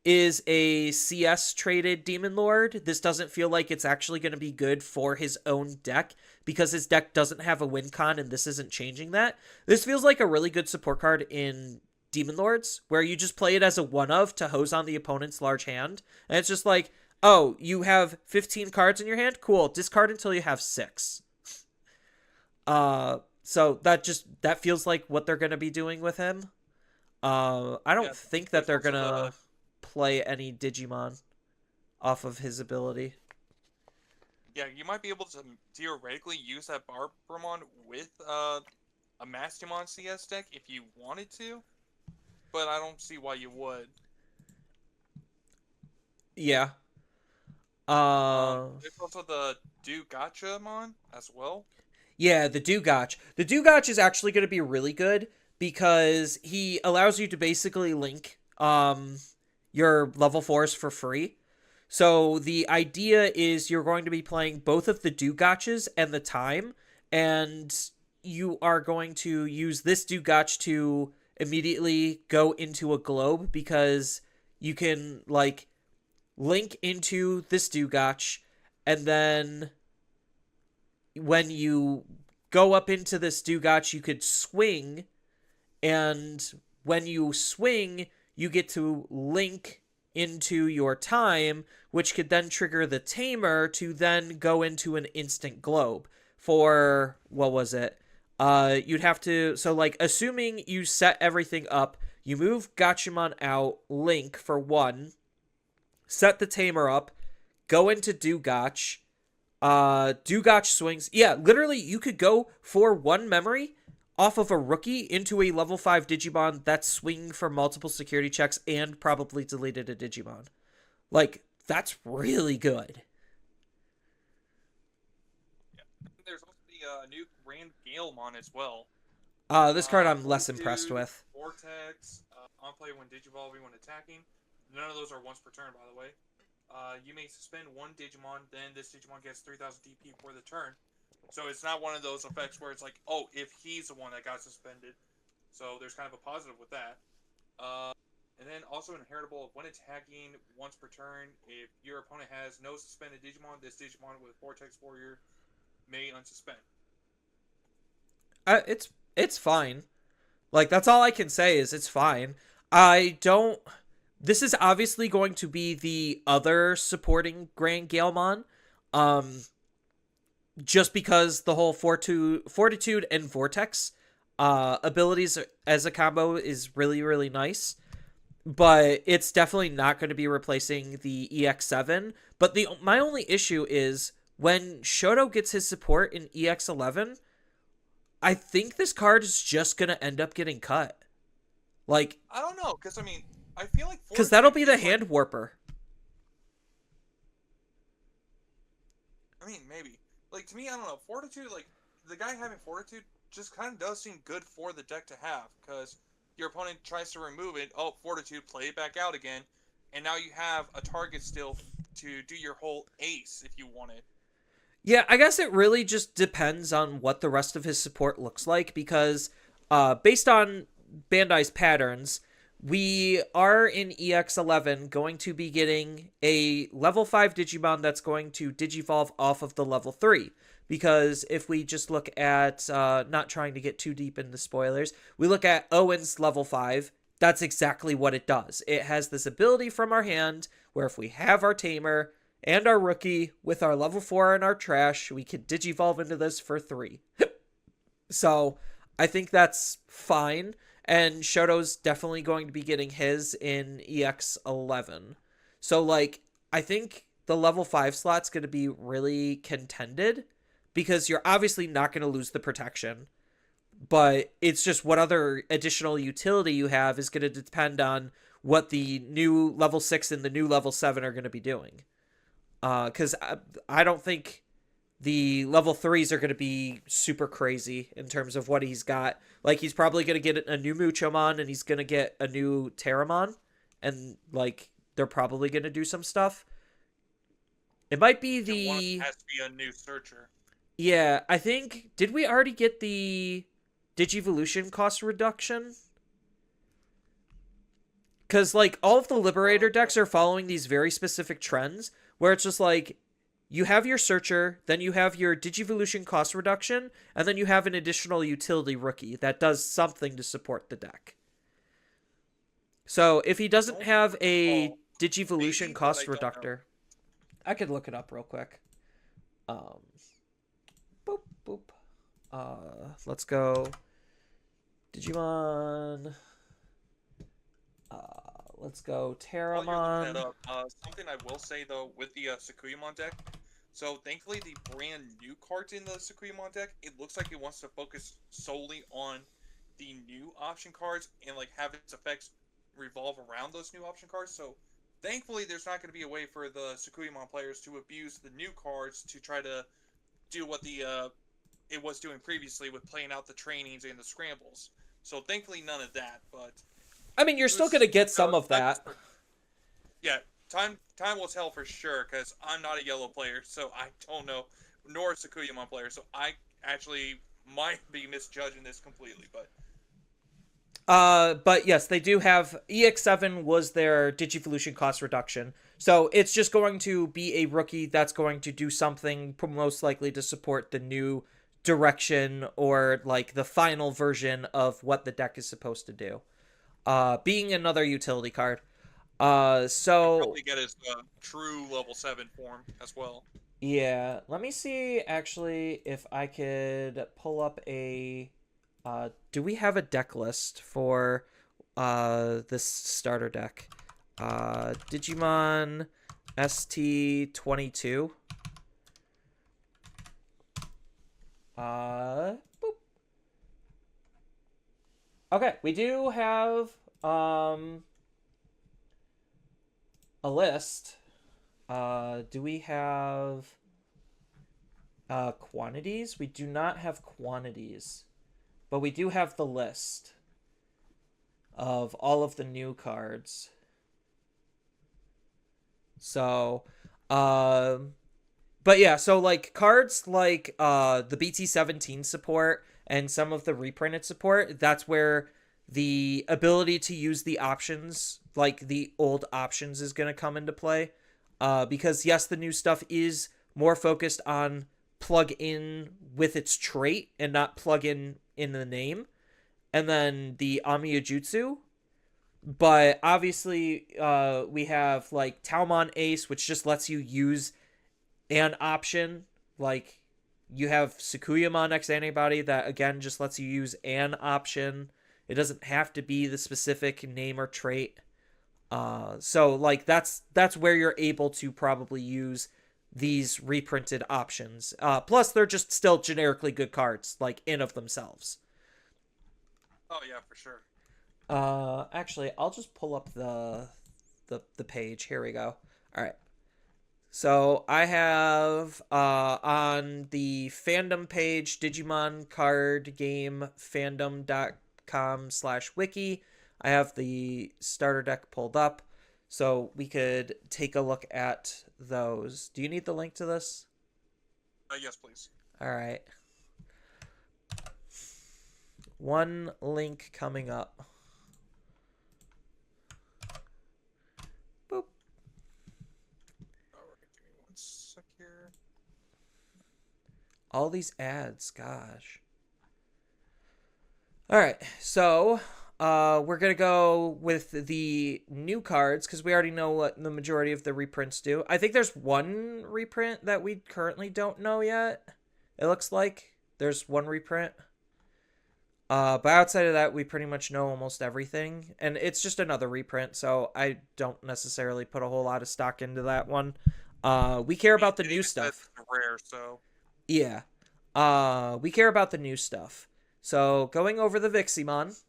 S1: is a CS traded Demon Lord. This doesn't feel like it's actually going to be good for his own deck because his deck doesn't have a win con and this isn't changing that. This feels like a really good support card in Demon Lords where you just play it as a one-of to hose on the opponent's large hand. And it's just like, oh, you have 15 cards in your hand? Cool. Discard until you have 6. So that feels like what they're going to be doing with him. I don't think that they're going to play any Digimon off of his ability.
S2: Yeah, you might be able to theoretically use that Barbramon with a Mastemon CS deck if you wanted to, but I don't see why you would.
S1: Yeah. Uh,
S2: There's also the Do Gachamon as well.
S1: yeah, the Dugotch. The Dugotch is actually going to be really good because he allows you to basically link your level 4s for free. So the idea is you're going to be playing both of the Dugotches and the time, and you are going to use this Dugotch to immediately go into a globe because you can like link into this Dugotch, and then when you go up into this Dugotch, you could swing, and when you swing, you get to link into your time, which could then trigger the tamer to then go into an instant globe for what was it? You'd have to so like assuming you set everything up, you move Gachimon out, link for one, set the tamer up, go into Dugotch, Dugotch swings. Yeah, literally, you could go for one memory off of a rookie into a level 5 Digimon that's swinging for multiple security checks and probably deleted a Digimon. Like, that's really good.
S2: Yeah. There's also the new Grand Galemon as well.
S1: This card I'm less impressed
S2: Fortitude,
S1: with.
S2: Vortex, on play when Digivolving when attacking. None of those are once per turn, by the way. You may suspend one Digimon, then this Digimon gets 3000 DP for the turn. So it's not one of those effects where it's like, oh, if he's the one that got suspended. So there's kind of a positive with that. And then also inheritable when attacking once per turn. If your opponent has no suspended Digimon, this Digimon with Vortex Warrior may unsuspend.
S1: It's fine. Like, that's all I can say is it's fine. I don't. This is obviously going to be the other supporting Grand Galemon. Um, just because the whole Fortitude and Vortex abilities as a combo is really, really nice. But it's definitely not going to be replacing the EX7. But my only issue is when Shoto gets his support in EX11, I think this card is just going to end up getting cut. Like,
S2: I don't know, because I mean, I feel like
S1: because that'll be the
S2: like,
S1: hand warper.
S2: I mean, maybe. Like, to me, I don't know. Fortitude, like, the guy having Fortitude just kind of does seem good for the deck to have, because your opponent tries to remove it. Oh, Fortitude, play it back out again. And now you have a target still to do your whole ace if you want it.
S1: Yeah, I guess it really just depends on what the rest of his support looks like, because based on Bandai's patterns, we are in EX11 going to be getting a level 5 Digimon that's going to Digivolve off of the level 3. Because if we just look at, not trying to get too deep into spoilers, we look at Owen's level 5, that's exactly what it does. It has this ability from our hand where if we have our Tamer and our Rookie with our level 4 and our Trash, we can Digivolve into this for 3. So I think that's fine. And Shoto's definitely going to be getting his in EX11. So, like, I think the level 5 slot's going to be really contended because you're obviously not going to lose the protection. But it's just what other additional utility you have is going to depend on what the new level 6 and the new level 7 are going to be doing. Because I don't think the level 3s are going to be super crazy in terms of what he's got. Like, he's probably going to get a new Muchomon and he's going to get a new Terramon. And, like, they're probably going to do some stuff. It might be the...
S2: One has to be a new Searcher.
S1: Yeah, I think... Did we already get the Digivolution cost reduction? Because, like, all of the Liberator decks are following these very specific trends where it's just like... You have your Searcher, then you have your Digivolution cost reduction, and then you have an additional utility rookie that does something to support the deck. So if he doesn't have a Digivolution cost reductor, I could look it up real quick. Boop, boop. Let's go. Digimon. Let's go Terramon.
S2: Something I will say, though, with the Sakuyamon deck, So thankfully, the brand new cards in the Sakuyamon deck, it looks like it wants to focus solely on the new option cards and like have its effects revolve around those new option cards. So thankfully, there's not going to be a way for the Sakuyamon players to abuse the new cards to try to do what the it was doing previously with playing out the trainings and the scrambles. So thankfully, none of that. But
S1: I mean, you're
S2: it
S1: still going to
S2: was
S1: get some of that.
S2: yeah, time will tell for sure because I'm not a yellow player, so I don't know, nor a Sakuyamon player, so I actually might be misjudging this completely.
S1: But yes, they do have EX7 was their Digivolution cost reduction. So it's just going to be a rookie that's going to do something most likely to support the new direction or like the final version of what the deck is supposed to do. Being another utility card.
S2: Could
S1: So
S2: probably get his true level 7 form as well.
S1: yeah, let me see actually if I could pull up a do we have a deck list for this starter deck? Digimon ST22. Boop. Okay, we do have a list. Do we have quantities? We do not have quantities, but we do have the list of all of the new cards. So, but yeah, so like cards like the BT17 support and some of the reprinted support, that's where the ability to use the options, like the old options, is going to come into play. Because yes, the new stuff is more focused on plug in with its trait and not plug in the name. And then the Amiya Jutsu, but obviously we have like Talmon Ace, which just lets you use an option. Like you have Sakuyamon X Antibody that again just lets you use an option. It doesn't have to be the specific name or trait. So like that's where you're able to probably use these reprinted options. Plus they're just still generically good cards, like in of themselves.
S2: Oh yeah, for sure.
S1: Actually, I'll just pull up the page. Here we go. All right. So I have on the fandom page, Digimon Card Game Fandom.com/wiki. I have the starter deck pulled up, so we could take a look at those. Do you need the link to this?
S2: Yes, please.
S1: All right. One link coming up. Boop.
S2: All right, give me one sec here.
S1: All these ads, gosh. All right, so we're gonna go with the new cards because we already know what the majority of the reprints do. I think there's one reprint that we currently don't know yet. It looks like there's one reprint. But outside of that, we pretty much know almost everything, and it's just another reprint, so I don't necessarily put a whole lot of stock into that one. We care about the new stuff.
S2: Rare, so
S1: Yeah. We care about the new stuff. So going over the Viximon.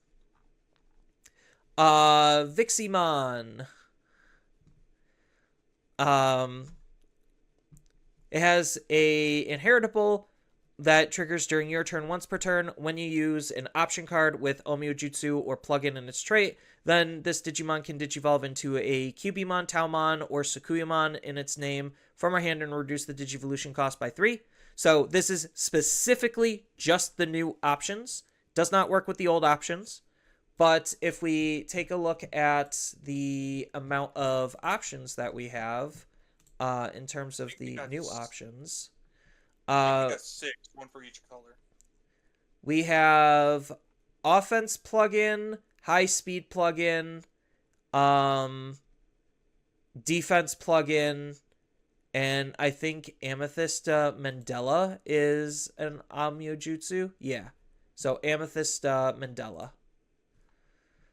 S1: Viximon. Um, it has a inheritable that triggers during your turn once per turn when you use an option card with Omio Jutsu or plugin in its trait. Then this Digimon can digivolve into a Cubimon, Taomon, or Sakuyamon in its name from our hand and reduce the Digivolution cost by 3. So this is specifically just the new options. Does not work with the old options. But if we take a look at the amount of options that we have in terms of the new options,
S2: we got 6, one for each color.
S1: we have offense plugin, high speed plugin, defense plugin, and I think Amethyst Mandela is an Amyo Jutsu. Yeah. So Amethyst Mandela.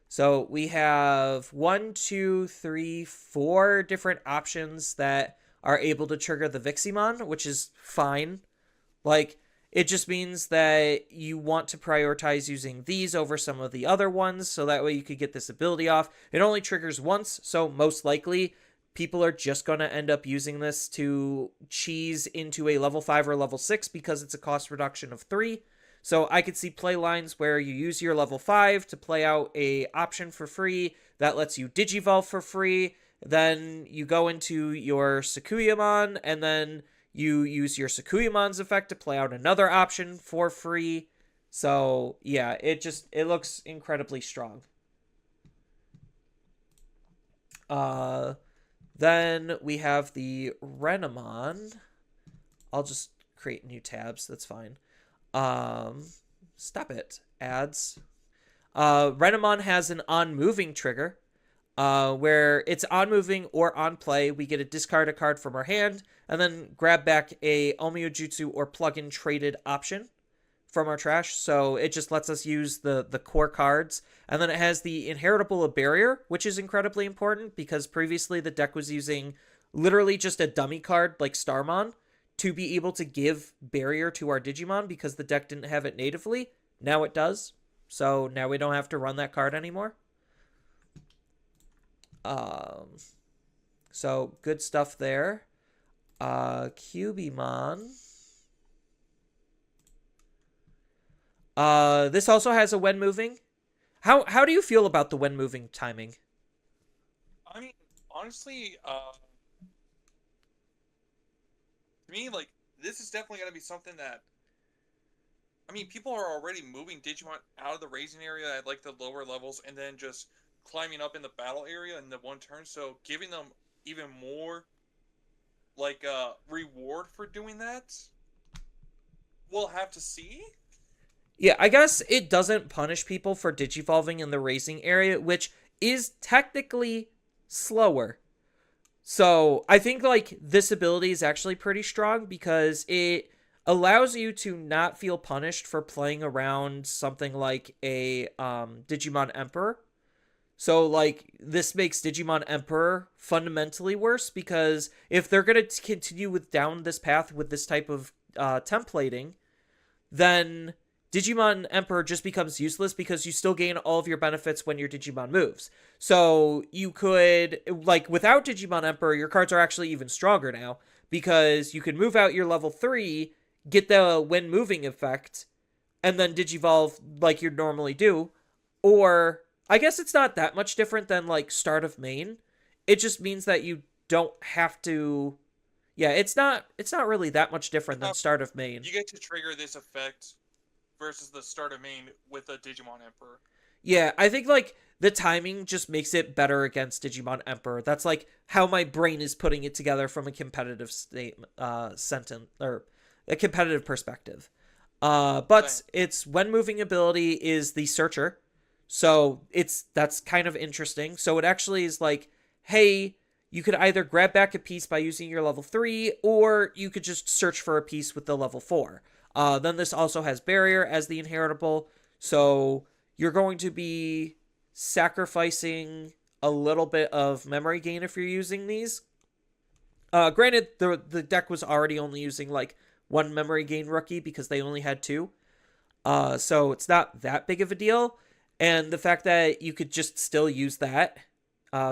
S1: So we have 1, 2, 3, 4 different options that are able to trigger the Viximon, which is fine. Like, it just means that you want to prioritize using these over some of the other ones, so that way you could get this ability off. It only triggers once, so most likely people are just going to end up using this to cheese into a level 5 or level 6 because it's a cost reduction of 3. So I could see play lines where you use your level 5 to play out a option for free that lets you Digivolve for free. Then you go into your Sakuyamon, and then you use your Sakuyamon's effect to play out another option for free. So yeah, it looks incredibly strong. Then we have the Renamon. I'll just create new tabs. That's fine. Stop it. Ads. Renamon has an on-moving trigger, where it's on moving or on play. We get to discard a card from our hand and then grab back a Omiyojutsu or plug-in traded option from our trash. So it just lets us use the core cards. And then it has the inheritable barrier, which is incredibly important because previously the deck was using literally just a dummy card like Starmon to be able to give barrier to our Digimon because the deck didn't have it natively. Now it does. So now we don't have to run that card anymore. So good stuff there. Cubimon. This also has a when moving. How do you feel about the when moving timing?
S2: I mean, honestly, to me, like, this is definitely going to be something that, I mean, people are already moving Digimon out of the raising area at, like, the lower levels and then just climbing up in the battle area in the one turn, so giving them even more, like, reward for doing that, we'll have to see.
S1: Yeah, I guess it doesn't punish people for digivolving in the raising area, which is technically slower. So I think like this ability is actually pretty strong because it allows you to not feel punished for playing around something like a Digimon Emperor. So like this makes Digimon Emperor fundamentally worse because if they're going to continue with down this path with this type of templating, then Digimon Emperor just becomes useless because you still gain all of your benefits when your Digimon moves. So you could, like, without Digimon Emperor, your cards are actually even stronger now because you can move out your level 3, get the when moving effect, and then Digivolve like you normally do. Or, I guess it's not that much different than, like, Start of Main. It just means that you don't have to... Yeah, it's not really that much different than Start of Main.
S2: You get to trigger this effect versus the Start of Main with a Digimon Emperor.
S1: Yeah, I think, like, the timing just makes it better against Digimon Emperor. That's, like, how my brain is putting it together from a competitive sentence, or a competitive perspective. But its when moving ability is the Searcher. So that's kind of interesting. So it actually is like, hey, you could either grab back a piece by using your level 3, or you could just search for a piece with the level 4. Then this also has Barrier as the inheritable, so you're going to be sacrificing a little bit of memory gain if you're using these. Granted, the deck was already only using like 1 memory gain rookie because they only had 2. So it's not that big of a deal. And the fact that you could just still use that,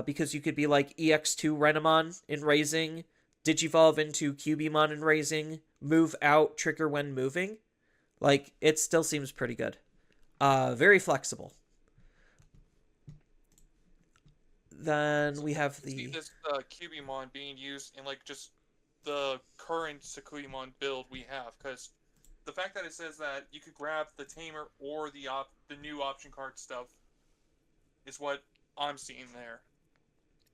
S1: because you could be like EX2 Renamon in Raising, Digivolve into Cubimon in Raising, move out, trigger when moving. Like, it still seems pretty good. Very flexible. Then we have the...
S2: See this Cubimon being used in, like, just the current Sakuyamon build we have, because the fact that it says that you could grab the Tamer or the new option card stuff is what I'm seeing there.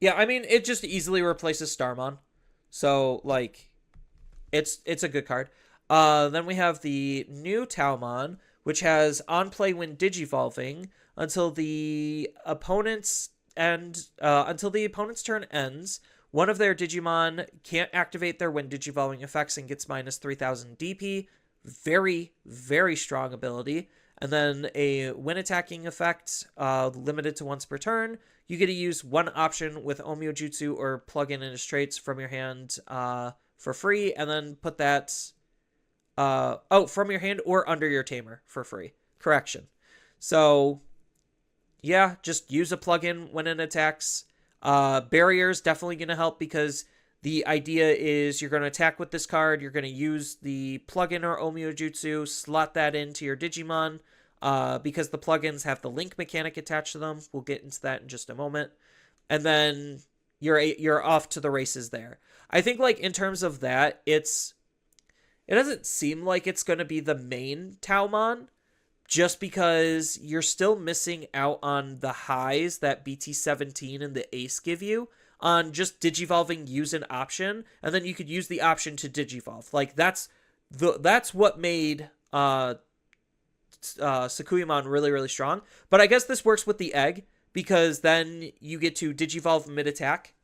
S1: Yeah, I mean, it just easily replaces Starmon. So, like, it's a good card. Then we have the new Taumon, which has on play when digivolving until the opponent's turn ends. One of their Digimon can't activate their when digivolving effects and gets minus 3,000 DP. Very, very strong ability. And then a when attacking effect, limited to once per turn. You get to use one option with Omyo Jutsu or plug in his traits from your hand for free, and then put that from your hand or under your tamer for free. Correction. So yeah, just use a plugin when it attacks. Barrier's definitely going to help because the idea is you're going to attack with this card. You're going to use the plugin or Omyo Jutsu, slot that into your Digimon. Because the plugins have the link mechanic attached to them. We'll get into that in just a moment. And then you're off to the races there. I think like in terms of that, it doesn't seem like it's going to be the main Taumon, just because you're still missing out on the highs that BT17 and the Ace give you on just Digivolving use an option, and then you could use the option to Digivolve. Like that's what made Sakuyamon really, really strong. But I guess this works with the egg, because then you get to Digivolve mid-attack.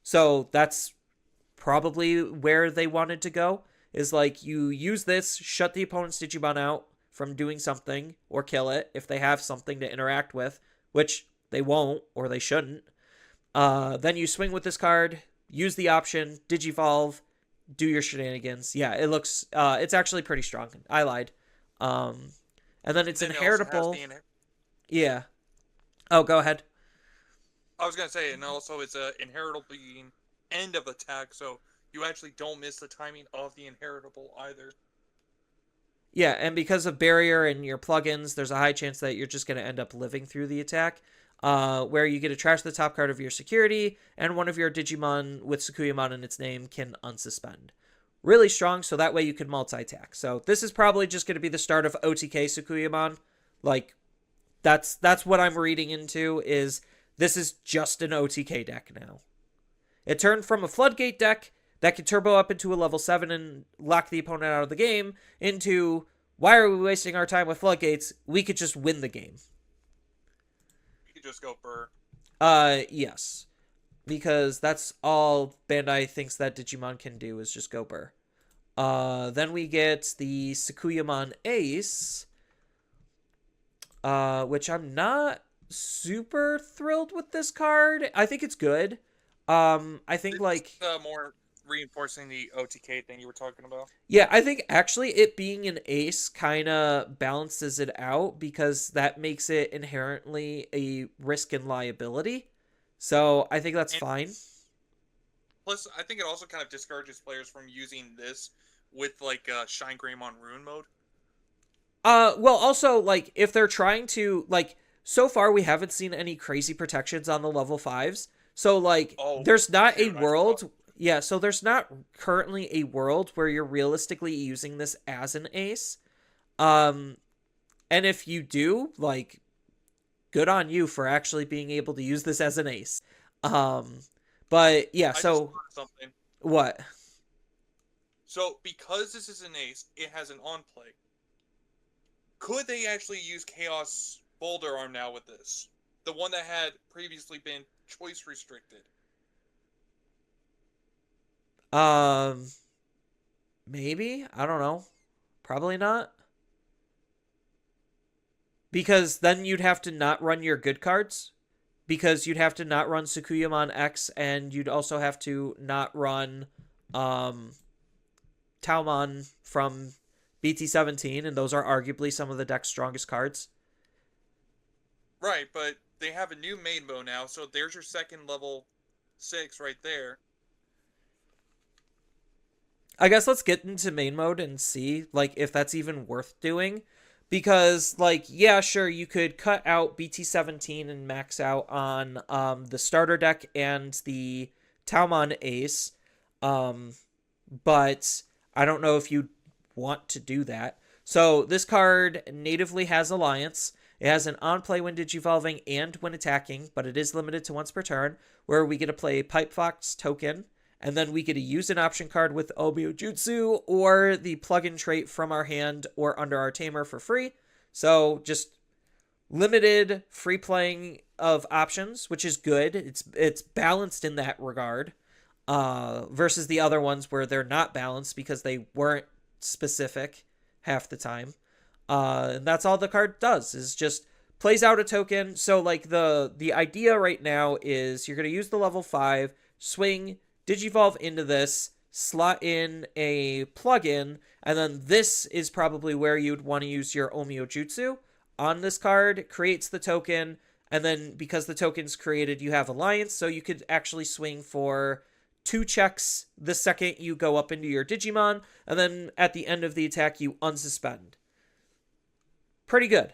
S1: So that's probably where they wanted to go, is like you use this, shut the opponent's Digimon out from doing something, or kill it if they have something to interact with, which they won't, or they shouldn't. Then you swing with this card, use the option, Digivolve, do your shenanigans. Yeah, it looks, it's actually pretty strong. I lied. And then it's inheritable. Yeah. Oh, go ahead.
S2: I was going to say, and also it's a inheritable being end of attack, so you actually don't miss the timing of the inheritable either.
S1: Yeah, and because of barrier and your plugins, there's a high chance that you're just going to end up living through the attack, where you get to trash the top card of your security, and one of your Digimon with Sakuyamon in its name can unsuspend. Really strong, so that way you can multi-attack. So this is probably just going to be the start of OTK Sakuyamon. Like, that's what I'm reading into, is this is just an OTK deck now. It turned from a Floodgate deck that could turbo up into a level 7 and lock the opponent out of the game, into, why are we wasting our time with Floodgates? We could just win the game.
S2: You could just go burr.
S1: Yes. Because that's all Bandai thinks that Digimon can do, is just go burr. Then we get the Sakuyamon Ace, which I'm not super thrilled with this card. I think it's good. I think it's
S2: more reinforcing the OTK thing you were talking about.
S1: Yeah, I think actually it being an ace kind of balances it out, because that makes it inherently a risk and liability. So I think that's fine.
S2: Plus, I think it also kind of discourages players from using this with like Shine Greymon Rune mode.
S1: Well, also, like, if they're trying to, like, so far we haven't seen any crazy protections on the level 5s. So, like, there's not a world. Yeah, so there's not currently a world where you're realistically using this as an ace. And if you do, like, good on you for actually being able to use this as an ace. But yeah, so
S2: something.
S1: What?
S2: So because this is an ace, it has an on play. Could they actually use Chaos Boulder Arm now with this? The one that had previously been choice restricted.
S1: Maybe? I don't know. Probably not. Because then you'd have to not run your good cards. Because you'd have to not run Sakuyamon X, and you'd also have to not run Taumon from BT17, and those are arguably some of the deck's strongest cards.
S2: Right, but they have a new main mode now, so there's your second level 6 right there.
S1: I guess let's get into main mode and see, like, if that's even worth doing. Because, like, yeah, sure, you could cut out BT17 and max out on the starter deck and the Taumon Ace. But I don't know if you want to do that. So this card natively has Alliance. It has an on-play when Digivolving and when attacking, but it is limited to once per turn, where we get to play Pipe Fox token, and then we get to use an option card with Omyo Jutsu or the plugin trait from our hand or under our tamer for free. So just limited free playing of options, which is good. It's balanced in that regard, versus the other ones where they're not balanced because they weren't specific half the time. And that's all the card does, is just plays out a token. So like the idea right now is you're going to use the level 5, swing, digivolve into this, slot in a plugin, and then this is probably where you'd want to use your Omio Jutsu on this card. Creates the token, and then because the token's created, you have Alliance, so you could actually swing for 2 checks the second you go up into your Digimon, and then at the end of the attack, you unsuspend. Pretty good.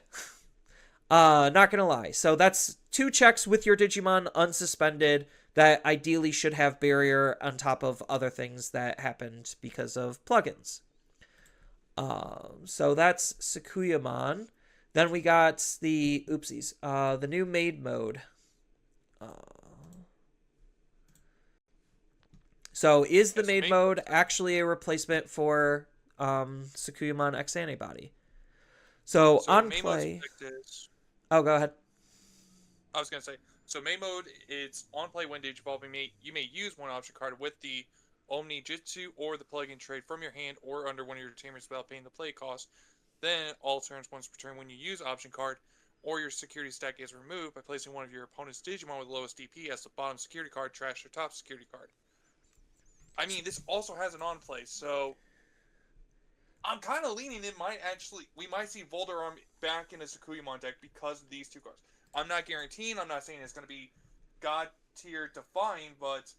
S1: Not gonna lie. So that's 2 checks with your Digimon unsuspended that ideally should have barrier on top of other things that happened because of plugins. So that's Sakuyamon. Then we got the the new maid mode. So is the maid mode actually a replacement for Sakuyamon X Antibody? So on play. Oh, go ahead.
S2: I was gonna say, so main mode, it's on play when digivolving. You may use one option card with the Omni Jitsu or the plug-in trade from your hand or under one of your teammates without paying the play cost. Then all turns once per turn when you use option card or your security stack is removed by placing one of your opponent's Digimon with the lowest DP as the bottom security card, trash your top security card. I mean, this also has an on play, so I'm kind of leaning we might see Volderarm back in a Sakuyamon deck because of these 2 cards. I'm not guaranteeing, I'm not saying it's going to be God tier defined, but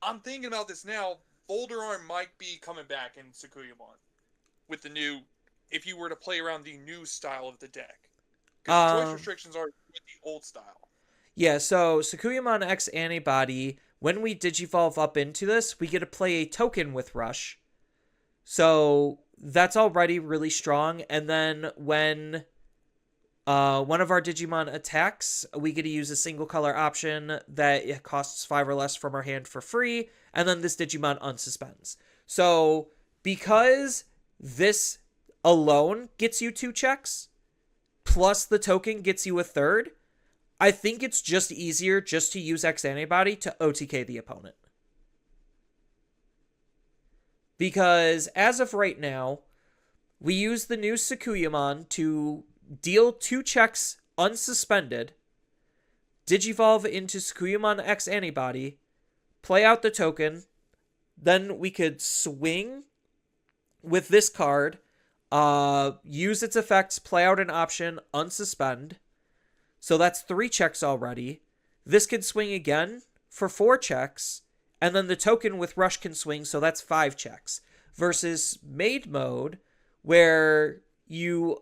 S2: I'm thinking about this now. Volderarm might be coming back in Sakuyamon with the new, if you were to play around the new style of the deck. Because choice restrictions are with the old style.
S1: Yeah, so Sakuyamon X Antibody, when we digivolve up into this, we get to play a token with Rush. So that's already really strong. And then when one of our Digimon attacks, we get to use a single color option that it costs 5 or less from our hand for free. And then this Digimon unsuspends. So because this alone gets you 2 checks, plus the token gets you a 3rd, I think it's just easier just to use X Antibody to OTK the opponent. Because as of right now, we use the new Sakuyamon to deal 2 checks unsuspended, digivolve into Sakuyamon X Antibody, play out the token, then we could swing with this card, use its effects, play out an option, unsuspend. So that's 3 checks already. This could swing again for 4 checks, and then the token with Rush can swing, so that's 5 checks. Versus maid mode, where you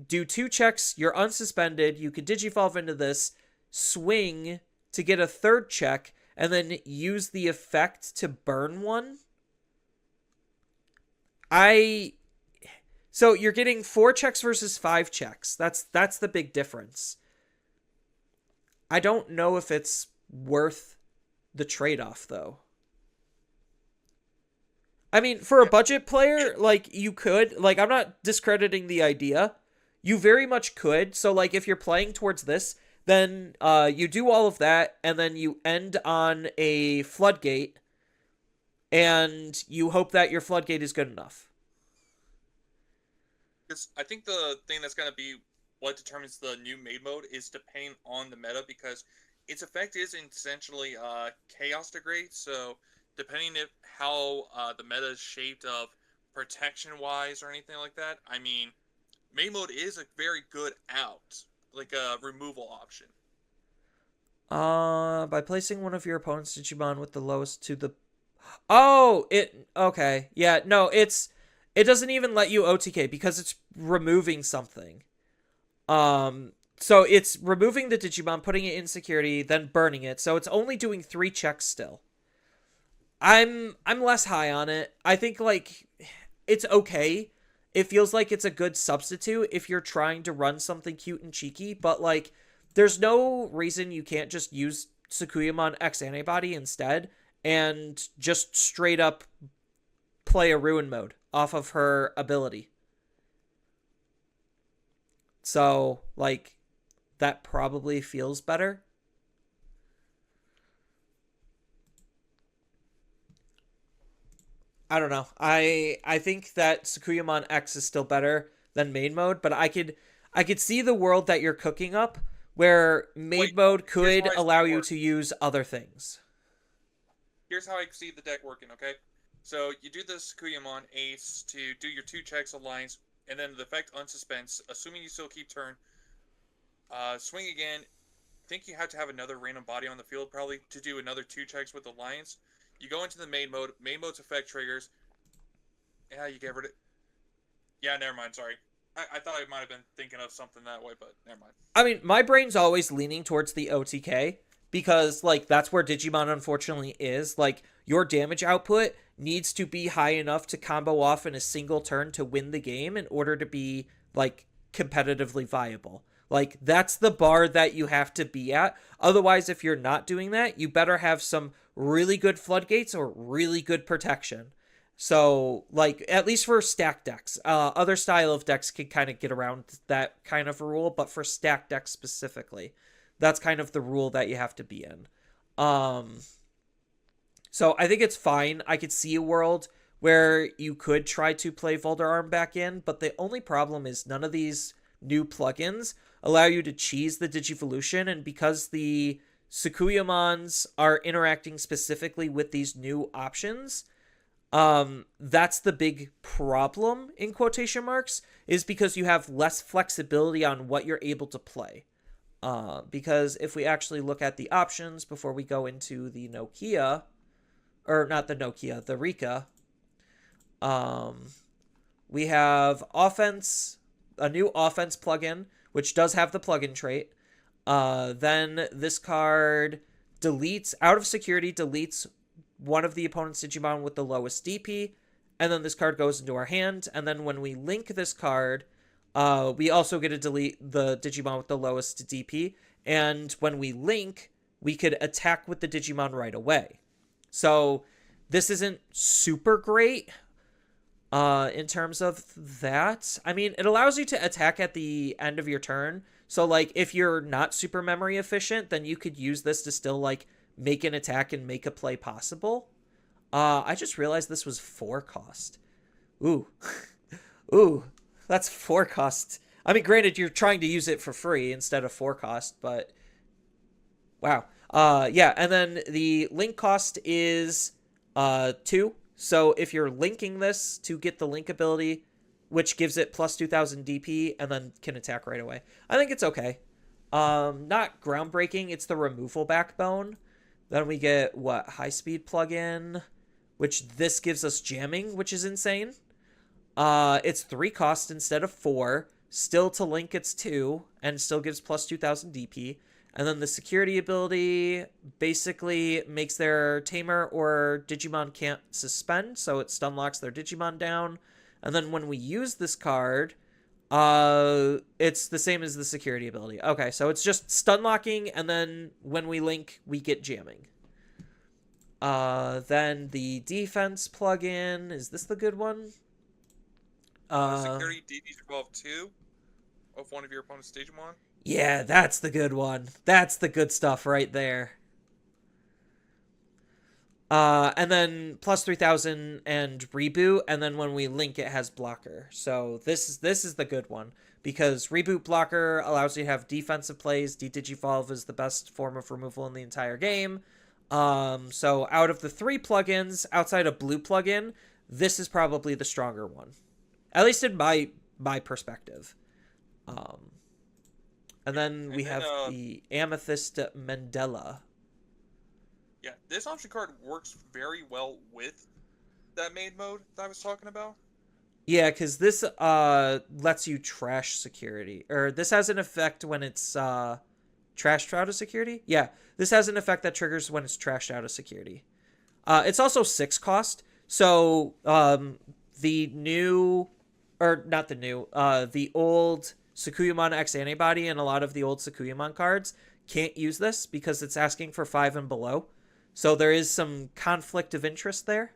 S1: do 2 checks, you're unsuspended, you could digivolve into this, swing to get a 3rd check, and then use the effect to burn one. So you're getting 4 checks versus 5 checks. That's the big difference. I don't know if it's worth the trade-off, though. I mean, for a budget player, like, you could. Like, I'm not discrediting the idea. You very much could. So, like, if you're playing towards this, then you do all of that, and then you end on a floodgate, and you hope that your floodgate is good enough.
S2: Because I think the thing that's going to be what determines the new maid mode is depending on the meta, because its effect is essentially chaos degrade. So depending if how the meta is shaped of protection wise or anything like that, I mean, maid mode is a very good out, like a removal option.
S1: By placing one of your opponent's Digimon with the lowest to the... Oh, okay. Yeah, no, it doesn't even let you OTK because it's removing something. So it's removing the Digimon, putting it in security, then burning it. So it's only doing 3 checks still. I'm less high on it. I think, like, it's okay. It feels like it's a good substitute if you're trying to run something cute and cheeky, but, like, there's no reason you can't just use Sakuyamon X Antibody instead and just straight up play a Ruin mode off of her ability. So, like, that probably feels better. I don't know. I think that Sakuyamon X is still better than main mode, but I could see the world that you're cooking up where main mode could allow you to use other things.
S2: Here's how I see the deck working, okay? So you do the Sakuyamon Ace to do your 2 checks Alliance, and then the effect Unsuspense, assuming you still keep turn. Swing again. I think you have to have another random body on the field probably to do another 2 checks with Alliance. You go into the main mode. Main mode's effect triggers. Yeah, you get rid of it. Yeah, never mind, sorry. I thought I might have been thinking of something that way, but never mind.
S1: I mean, my brain's always leaning towards the OTK because, like, that's where Digimon unfortunately is. Like, your damage output needs to be high enough to combo off in a single turn to win the game in order to be, like, competitively viable. Like, that's the bar that you have to be at. Otherwise, if you're not doing that, you better have some really good floodgates or really good protection. So, like, at least for stack decks, other style of decks can kind of get around that kind of rule, but for stack decks specifically, that's kind of the rule that you have to be in. So I think it's fine. I could see a world where you could try to play Volderarm back in, but the only problem is none of these new plugins allow you to cheese the Digivolution, and because the Sakuyamons are interacting specifically with these new options, that's the big problem in quotation marks, is because you have less flexibility on what you're able to play. Because if we actually look at the options before we go into the Nokia, or not the Nokia, the Rika, we have offense, a new offense plugin, which does have the plugin trait. Then this card deletes, out of security, deletes one of the opponent's Digimon with the lowest DP, and then this card goes into our hand, and then when we link this card, we also get to delete the Digimon with the lowest DP, and when we link, we could attack with the Digimon right away. So this isn't super great in terms of that. I mean, it allows you to attack at the end of your turn, so like if you're not super memory efficient, then you could use this to still like make an attack and make a play possible. I just realized this was 4 cost. Ooh. Ooh, that's 4 cost. I mean, granted, you're trying to use it for free instead of 4 cost, but wow. Yeah, and then the link cost is 2. So if you're linking this to get the link ability, which gives it plus 2000 DP and then can attack right away, I think it's okay. Not groundbreaking. It's the removal backbone. Then we get, what, high speed plugin, which this gives us jamming, which is insane. It's 3 cost instead of 4. Still to link it's 2, and still gives plus 2000 DP. And then the security ability basically makes their tamer or Digimon can't suspend, so it stun locks their Digimon down. And then when we use this card, it's the same as the security ability. Okay, so it's just stun locking, and then when we link, we get jamming. Then the defense plugin, is this the good one?
S2: Security DD involve 2 of one of your opponent's Digimon.
S1: Yeah, that's the good one. That's the good stuff right there. And then plus 3000 and reboot, and then when we link it has blocker. So this is the good one, because reboot blocker allows you to have defensive plays. Digivolve is the best form of removal in the entire game. So out of the 3 plugins outside of blue plugin, this is probably the stronger one, at least in my perspective. And then we have the Amethyst Mandela.
S2: Yeah, this option card works very well with that main mode that I was talking about.
S1: Yeah, because this lets you trash security. Or this has an effect when it's trashed out of security. Yeah, this has an effect that triggers when it's trashed out of security. It's also 6 cost. So the new, or not the new, the old Sakuyamon X Antibody and a lot of the old Sakuyamon cards can't use this because it's asking for 5 and below. So there is some conflict of interest there.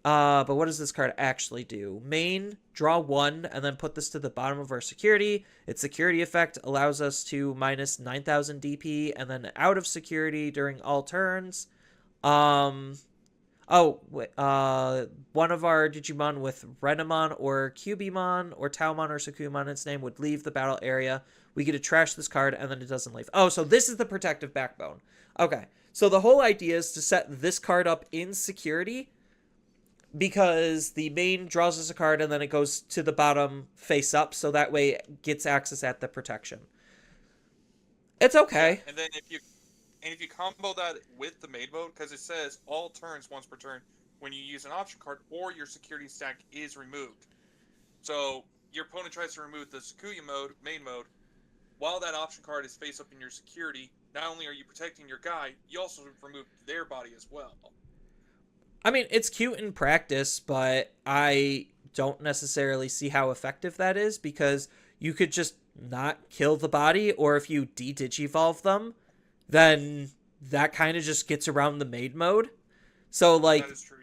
S1: But what does this card actually do? Main, draw 1, and then put this to the bottom of our security. Its security effect allows us to minus 9000 DP, and then out of security during all turns. Oh, one of our Digimon with Renamon or Cubimon or Taomon or Sakuyamon in its name would leave the battle area. We get to trash this card and then it doesn't leave. Oh, so this is the protective backbone. Okay. So the whole idea is to set this card up in security because the main draws us a card and then it goes to the bottom face up, so that way it gets access at the protection. It's okay.
S2: And then if you combo that with the maid mode, because it says all turns once per turn when you use an option card or your security stack is removed. So your opponent tries to remove the Sakuya mode, main mode, while that option card is face up in your security. Not only are you protecting your guy, you also remove their body as well.
S1: I mean, it's cute in practice, but I don't necessarily see how effective that is because you could just not kill the body, or if you de-digivolve them, then that kind of just gets around the maid mode. So like
S2: That is true.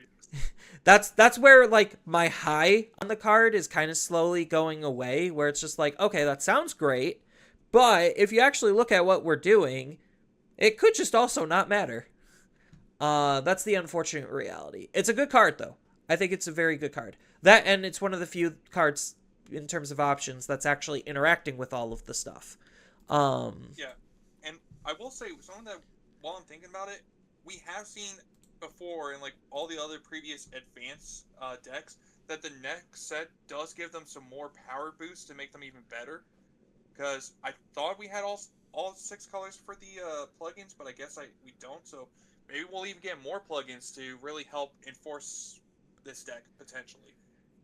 S1: that's where like my high on the card is kind of slowly going away, where it's just like, okay, that sounds great, but if you actually look at what we're doing, it could just also not matter. That's the unfortunate reality. It's a good card though. I think it's a very good card. That, and it's one of the few cards in terms of options that's actually interacting with all of the stuff.
S2: Yeah, and I will say something that while I'm thinking about it, we have seen before in like all the other previous advanced decks that the next set does give them some more power boosts to make them even better. Because I thought we had all 6 colors for the plugins, but I guess we don't. So maybe we'll even get more plugins to really help enforce this deck potentially.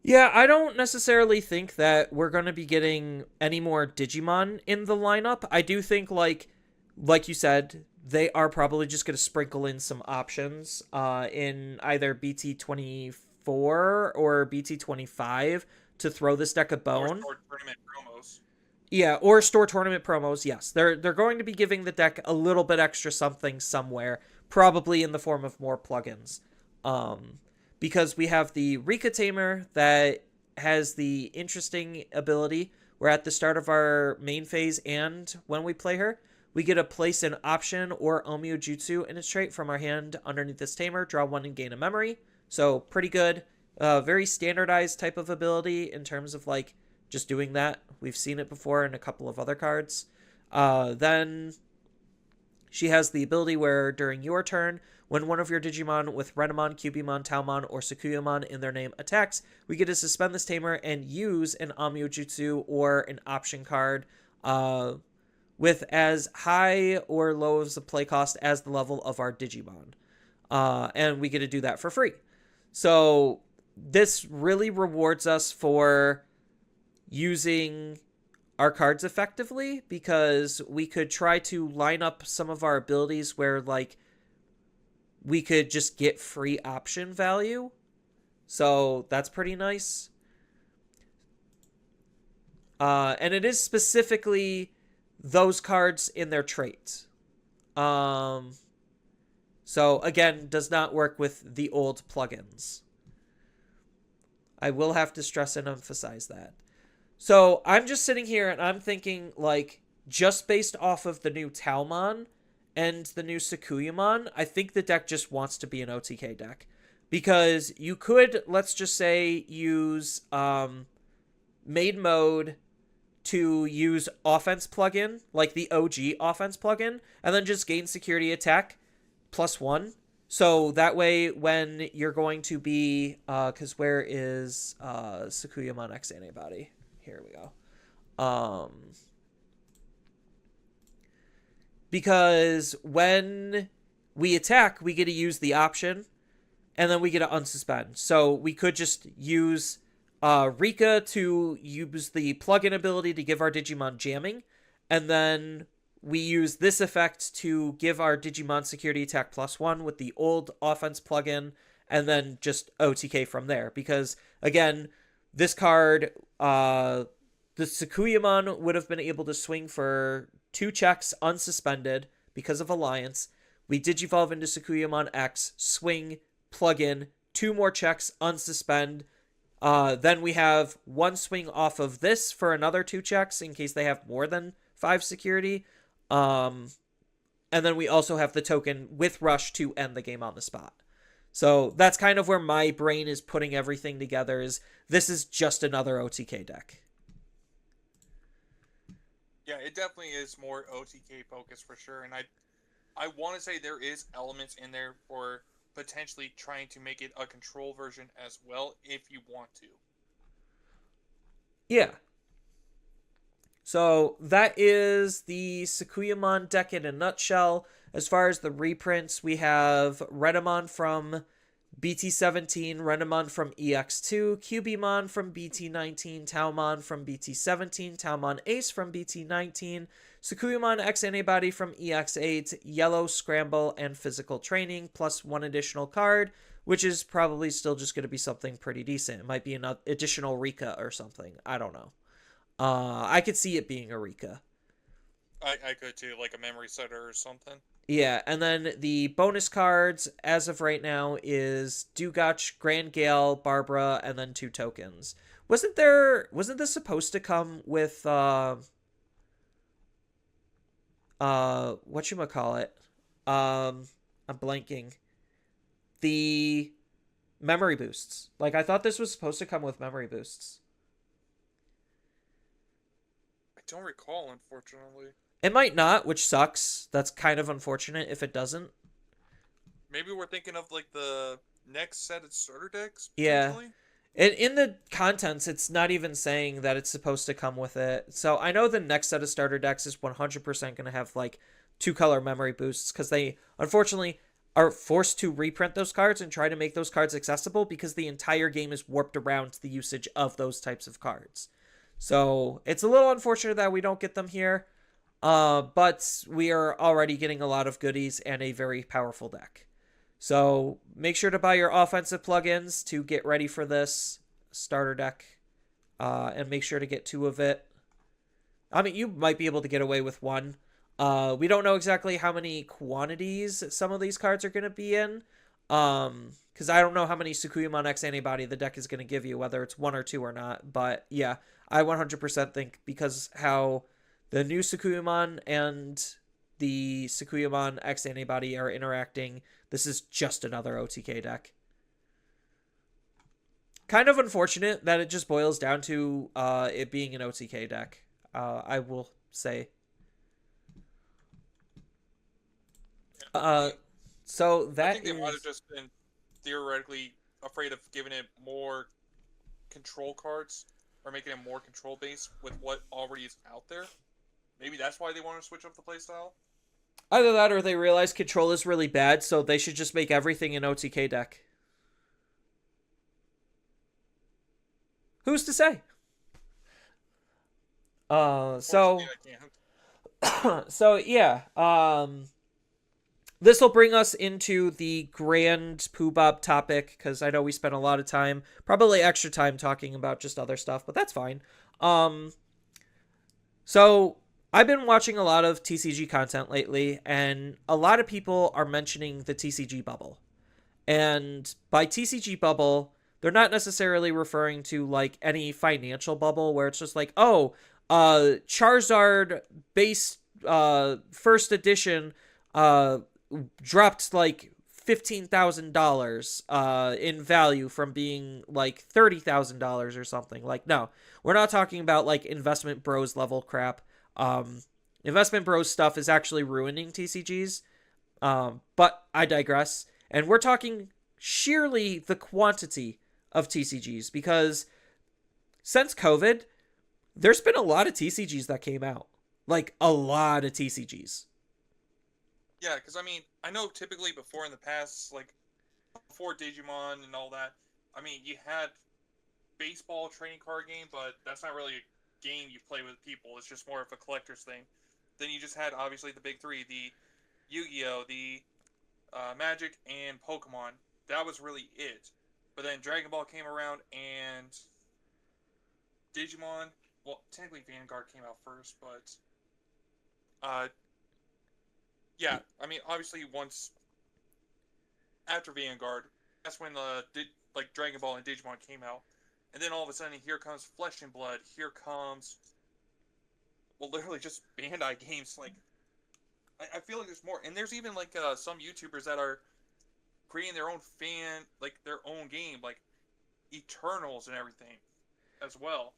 S1: Yeah, I don't necessarily think that we're going to be getting any more Digimon in the lineup. I do think, like you said, they are probably just going to sprinkle in some options in either BT24 or BT25 to throw this deck a bone.
S2: Or tournament promos.
S1: Yeah, or store tournament promos. Yes, they're going to be giving the deck a little bit extra something somewhere, probably in the form of more plugins. Because we have the Rika Tamer that has the interesting ability where at the start of our main phase and when we play her, we get to place an option or Omyo Jutsu in its trait from our hand underneath this Tamer, draw one and gain a memory. So pretty good. Very standardized type of ability in terms of like just doing that. We've seen it before in a couple of other cards. Then she has the ability where during your turn, when one of your Digimon with Renamon, Cubimon, Taomon, or Sakuyamon in their name attacks, we get to suspend this Tamer and use an Omyo Jutsu or an option card with as high or low as the play cost as the level of our Digimon. And we get to do that for free. So this really rewards us for using our cards effectively, because we could try to line up some of our abilities where like we could just get free option value. So that's pretty nice. And it is specifically those cards in their trait. So again, does not work with the old plugins. I will have to stress and emphasize that. So I'm just sitting here and I'm thinking, like, just based off of the new Talmon and the new Sakuyamon, I think the deck just wants to be an OTK deck. Because you could, let's just say, use main mode to use offense plugin, like the OG offense plugin, and then just gain security attack +1. So that way, when you're going to be, because where is Sakuyamon X Antibody? Here we go. Because when we attack, we get to use the option, and then we get to unsuspend. So we could just use Rika to use the plugin ability to give our Digimon jamming, and then we use this effect to give our Digimon security attack +1 with the old offense plugin, and then just OTK from there. Because, again, this card, the Sakuyamon would have been able to swing for 2 checks unsuspended because of Alliance. We Digivolve into Sakuyamon X, swing, plugin, 2 more checks, unsuspend. Then we have 1 swing off of this for another 2 checks in case they have more than 5 security. And then we also have the token with Rush to end the game on the spot. So that's kind of where my brain is putting everything together, is this is just another OTK deck.
S2: Yeah, it definitely is more OTK focused for sure, and I want to say there is elements in there for potentially trying to make it a control version as well if you want to.
S1: Yeah. So that is the Sakuyamon deck in a nutshell. As far as the reprints, we have Renamon from BT17, Renamon from EX2, Cubimon from BT19, Taumon from BT17, Taumon Ace from BT19, Sakuyamon X Antibody from EX8, Yellow Scramble, and Physical Training, plus one additional card, which is probably still just going to be something pretty decent. It might be an additional Rika or something. I don't know. I could see it being a Rika.
S2: I could too, like a memory setter or something.
S1: Yeah, and then the bonus cards as of right now is Dugach, Grand Gale, Barbara, and then two tokens. Wasn't this supposed to come with whatchamacallit? I'm blanking. The memory boosts. Like I thought this was supposed to come with memory boosts.
S2: I don't recall, unfortunately.
S1: It might not, which sucks. That's kind of unfortunate if it doesn't.
S2: Maybe we're thinking of like the next set of starter decks
S1: Yeah.
S2: potentially.
S1: In the contents, it's not even saying that it's supposed to come with it. So I know the next set of starter decks is 100% going to have like two color memory boosts because they unfortunately are forced to reprint those cards and try to make those cards accessible because the entire game is warped around the usage of those types of cards. So it's a little unfortunate that we don't get them here. But we are already getting a lot of goodies and a very powerful deck. So make sure to buy your offensive plugins to get ready for this starter deck. And make sure to get two of it. I mean, you might be able to get away with one. We don't know exactly how many quantities some of these cards are going to be in. Because I don't know how many Sukuyamon X Antibody the deck is going to give you, whether it's one or two or not. But yeah, I 100% think because how the new Sukuyamon and the Sukuyamon X Antibody are interacting, this is just another OTK deck. Kind of unfortunate that it just boils down to it being an OTK deck. I will say. Uh, so
S2: I
S1: that
S2: think they might have
S1: is
S2: just been theoretically afraid of giving it more control cards or making it more control based with what already is out there. Maybe that's why they want to switch up the playstyle.
S1: either that or they realize control is really bad, so they should just make everything an OTK deck. Who's to say? So
S2: Unfortunately, I can't.
S1: so yeah. This will bring us into the grand Poobop topic because I know we spent a lot of time, probably extra time, talking about just other stuff, but that's fine. Um, so I've been watching a lot of TCG content lately, and a lot of people are mentioning the TCG bubble. And by TCG bubble, they're not necessarily referring to like any financial bubble where it's just like, oh, Charizard base first edition uh dropped like $15,000 in value from being like $30,000 or something. Like, no, we're not talking about like investment bros level crap. Investment bros stuff is actually ruining TCGs. But I digress. And we're talking sheerly the quantity of TCGs because since COVID, there's been a lot of TCGs that came out. Like a lot of TCGs.
S2: Yeah, because I mean, I know typically before in the past, like before Digimon and all that, I mean, you had baseball trading card game, but that's not really a game you play with people. It's just more of a collector's thing. Then you just had obviously the big three: the Yu-Gi-Oh, the Magic, and Pokemon. That was really it. But then Dragon Ball came around and Digimon. Well, technically Vanguard came out first, but uh, yeah, I mean, obviously once after Vanguard, that's when the like Dragon Ball and Digimon came out, and then all of a sudden here comes Flesh and Blood. Here comes well, literally just Bandai games. Like I feel like there's more, and there's even like some YouTubers that are creating their own their own game, like Eternals and everything, as well.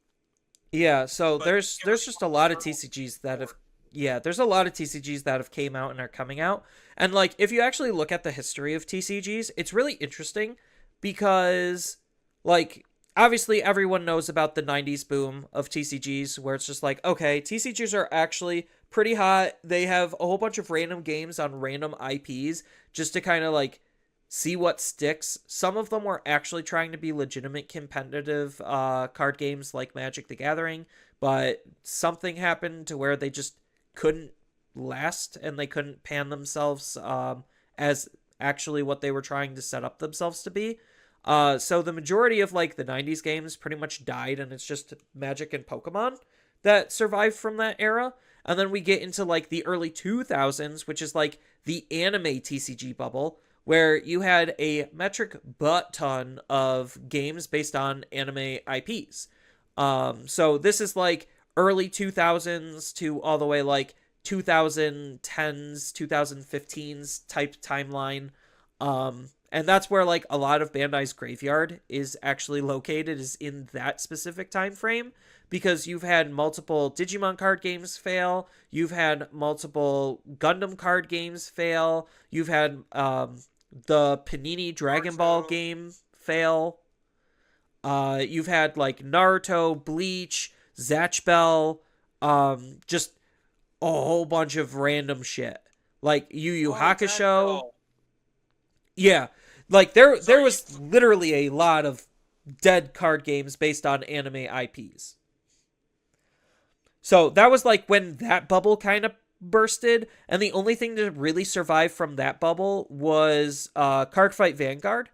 S1: Yeah, so
S2: But can't
S1: there's
S2: really
S1: just a
S2: call
S1: lot of
S2: Eternals
S1: TCGs that have
S2: sport.
S1: yeah, there's a lot of TCGs that have came out and are coming out. And like if you actually look at the history of TCGs, it's really interesting because like obviously everyone knows about the 90s boom of TCGs where it's just like, okay, TCGs are actually pretty hot. They have a whole bunch of random games on random IPs just to kind of like see what sticks. Some of them were actually trying to be legitimate competitive card games like Magic the Gathering, but something happened to where they just couldn't last and they couldn't pan themselves as actually what they were trying to set up themselves to be. So the majority of like the 90s games pretty much died, and it's just Magic and Pokemon that survived from that era. And then we get into like the early 2000s, which is like the anime TCG bubble, where you had a metric butt ton of games based on anime IPs. So this is like early 2000s to all the way like 2010s, 2015s type timeline. And that's where like a lot of Bandai's graveyard is actually located, is in that specific time frame, because you've had multiple Digimon card games fail, you've had multiple Gundam card games fail, you've had the Panini Dragon Ball
S2: Naruto.
S1: game fail. You've had like Naruto, Bleach, Zatch Bell, just a whole bunch of random shit. Like Yu Yu
S2: Oh, Zatch
S1: Hakusho.
S2: Bell.
S1: Yeah. Like there
S2: Sorry,
S1: was literally a lot of dead card games based on anime IPs. So that was like when that bubble kind of bursted, and the only thing to really survive from that bubble was Cardfight Vanguard.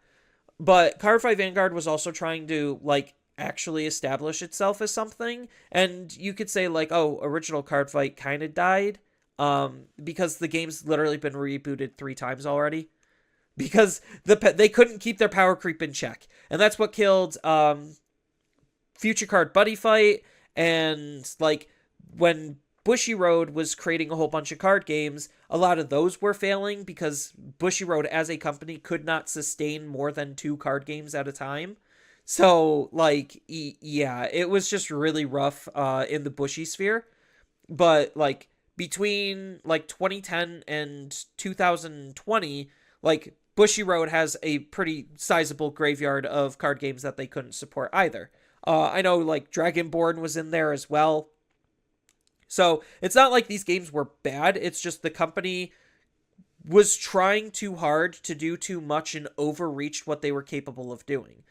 S1: But Cardfight Vanguard was also trying to like actually establish itself as something, and you could say like, oh, original Cardfight kind of died, because the game's literally been rebooted 3 times already, because they couldn't keep their power creep in check, and that's what killed Future Card Buddy Fight, and like when Bushiroad was creating a whole bunch of card games, a lot of those were failing because Bushiroad as a company could not sustain more than 2 card games at a time. So, like, yeah, it was just really rough in the Bushi sphere. But, like, between, like, 2010 and 2020, like, Bushiroad has a pretty sizable graveyard of card games that they couldn't support either. I know, like, Dragonborn was in there as well. So it's not like these games were bad. It's just the company was trying too hard to do too much and overreached what they were capable of doing.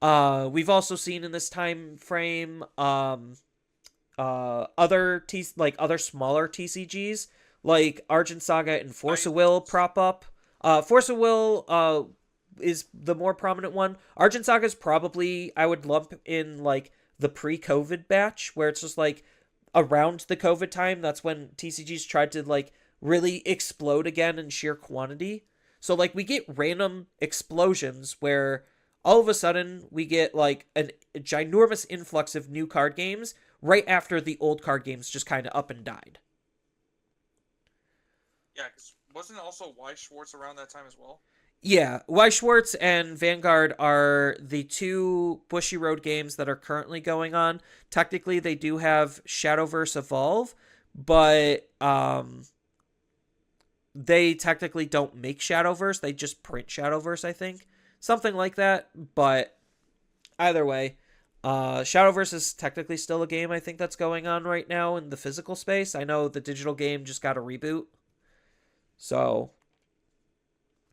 S1: We've also seen in this time frame other smaller TCGs like Argent Saga and Force of Will
S2: Titans.
S1: prop up. Force of Will is the more prominent one. Argent Saga is probably, I would lump in like the pre-COVID batch, where it's just like around the COVID time. That's when TCGs tried to like really explode again in sheer quantity. So like we get random explosions where all of a sudden we get like a ginormous influx of new card games right after the old card games just kind of up and died.
S2: Yeah, because wasn't also Weiss Schwartz around that time as well?
S1: Yeah, Weiss Schwartz and Vanguard are the 2 Bushiroad games that are currently going on. Technically, they do have Shadowverse Evolve, but they technically don't make Shadowverse. They just print Shadowverse, I think. Something like that. But either way, Shadowverse is technically still a game I think that's going on right now in the physical space. I know the digital game just got a reboot. So,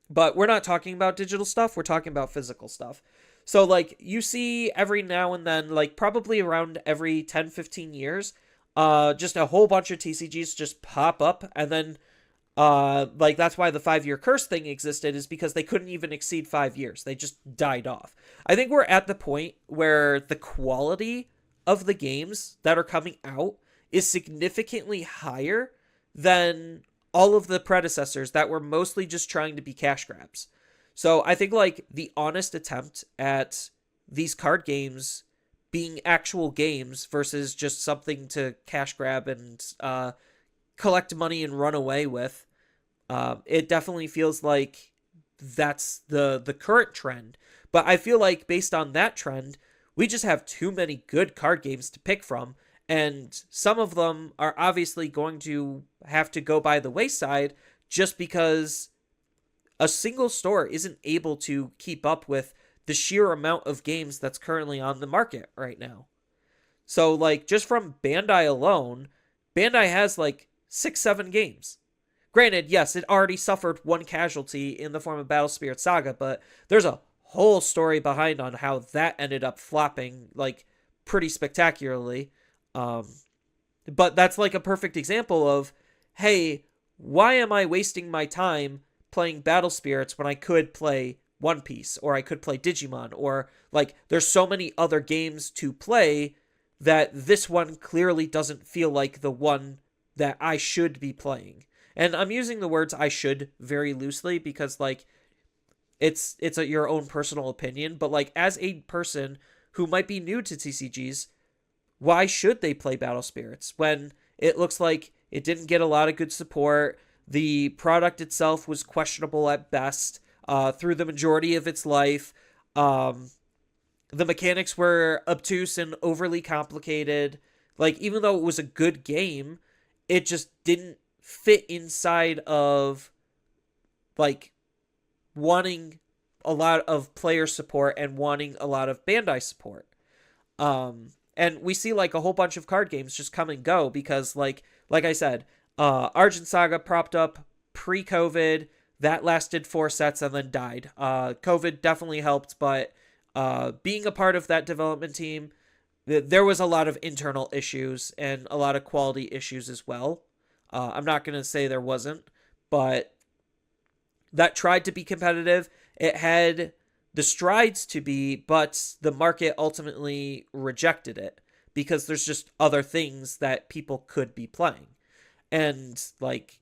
S1: but we're not talking about digital stuff. We're talking about physical stuff. So, like, you see every now and then, like, probably around every 10, 15 years, just a whole bunch of TCGs just pop up. And then, like, that's why the 5-year curse thing existed, is because they couldn't even exceed 5 years. They just died off. I think we're at the point where the quality of the games that are coming out is significantly higher than all of the predecessors that were mostly just trying to be cash grabs. So I think like the honest attempt at these card games being actual games versus just something to cash grab and collect money and run away with, it definitely feels like that's the current trend. But I feel like based on that trend, we just have too many good card games to pick from, and some of them are obviously going to have to go by the wayside just because a single store isn't able to keep up with the sheer amount of games that's currently on the market right now. So, like, just from Bandai alone, Bandai has like 6, 7 games. Granted, yes, it already suffered one casualty in the form of Battle Spirit Saga, but there's a whole story behind on how that ended up flopping like pretty spectacularly. Um, but that's like a perfect example of, hey, why am I wasting my time playing Battle Spirits when I could play One Piece or I could play Digimon, or like there's so many other games to play that this one clearly doesn't feel like the one that I should be playing. And I'm using the words I should very loosely because like your own personal opinion, but like as a person who might be new to TCGs, why should they play Battle Spirits when it looks like it didn't get a lot of good support? The product itself was questionable at best through the majority of its life. The mechanics were obtuse and overly complicated. Like, even though it was a good game, it just didn't fit inside of like wanting a lot of player support and wanting a lot of Bandai support. And we see like a whole bunch of card games just come and go because like I said, Argent Saga propped up pre-COVID. That lasted 4 sets and then died. COVID definitely helped, but being a part of that development team, there was a lot of internal issues and a lot of quality issues as well. I'm not going to say there wasn't, but that tried to be competitive. It had the strides to be, but the market ultimately rejected it because there's just other things that people could be playing. And like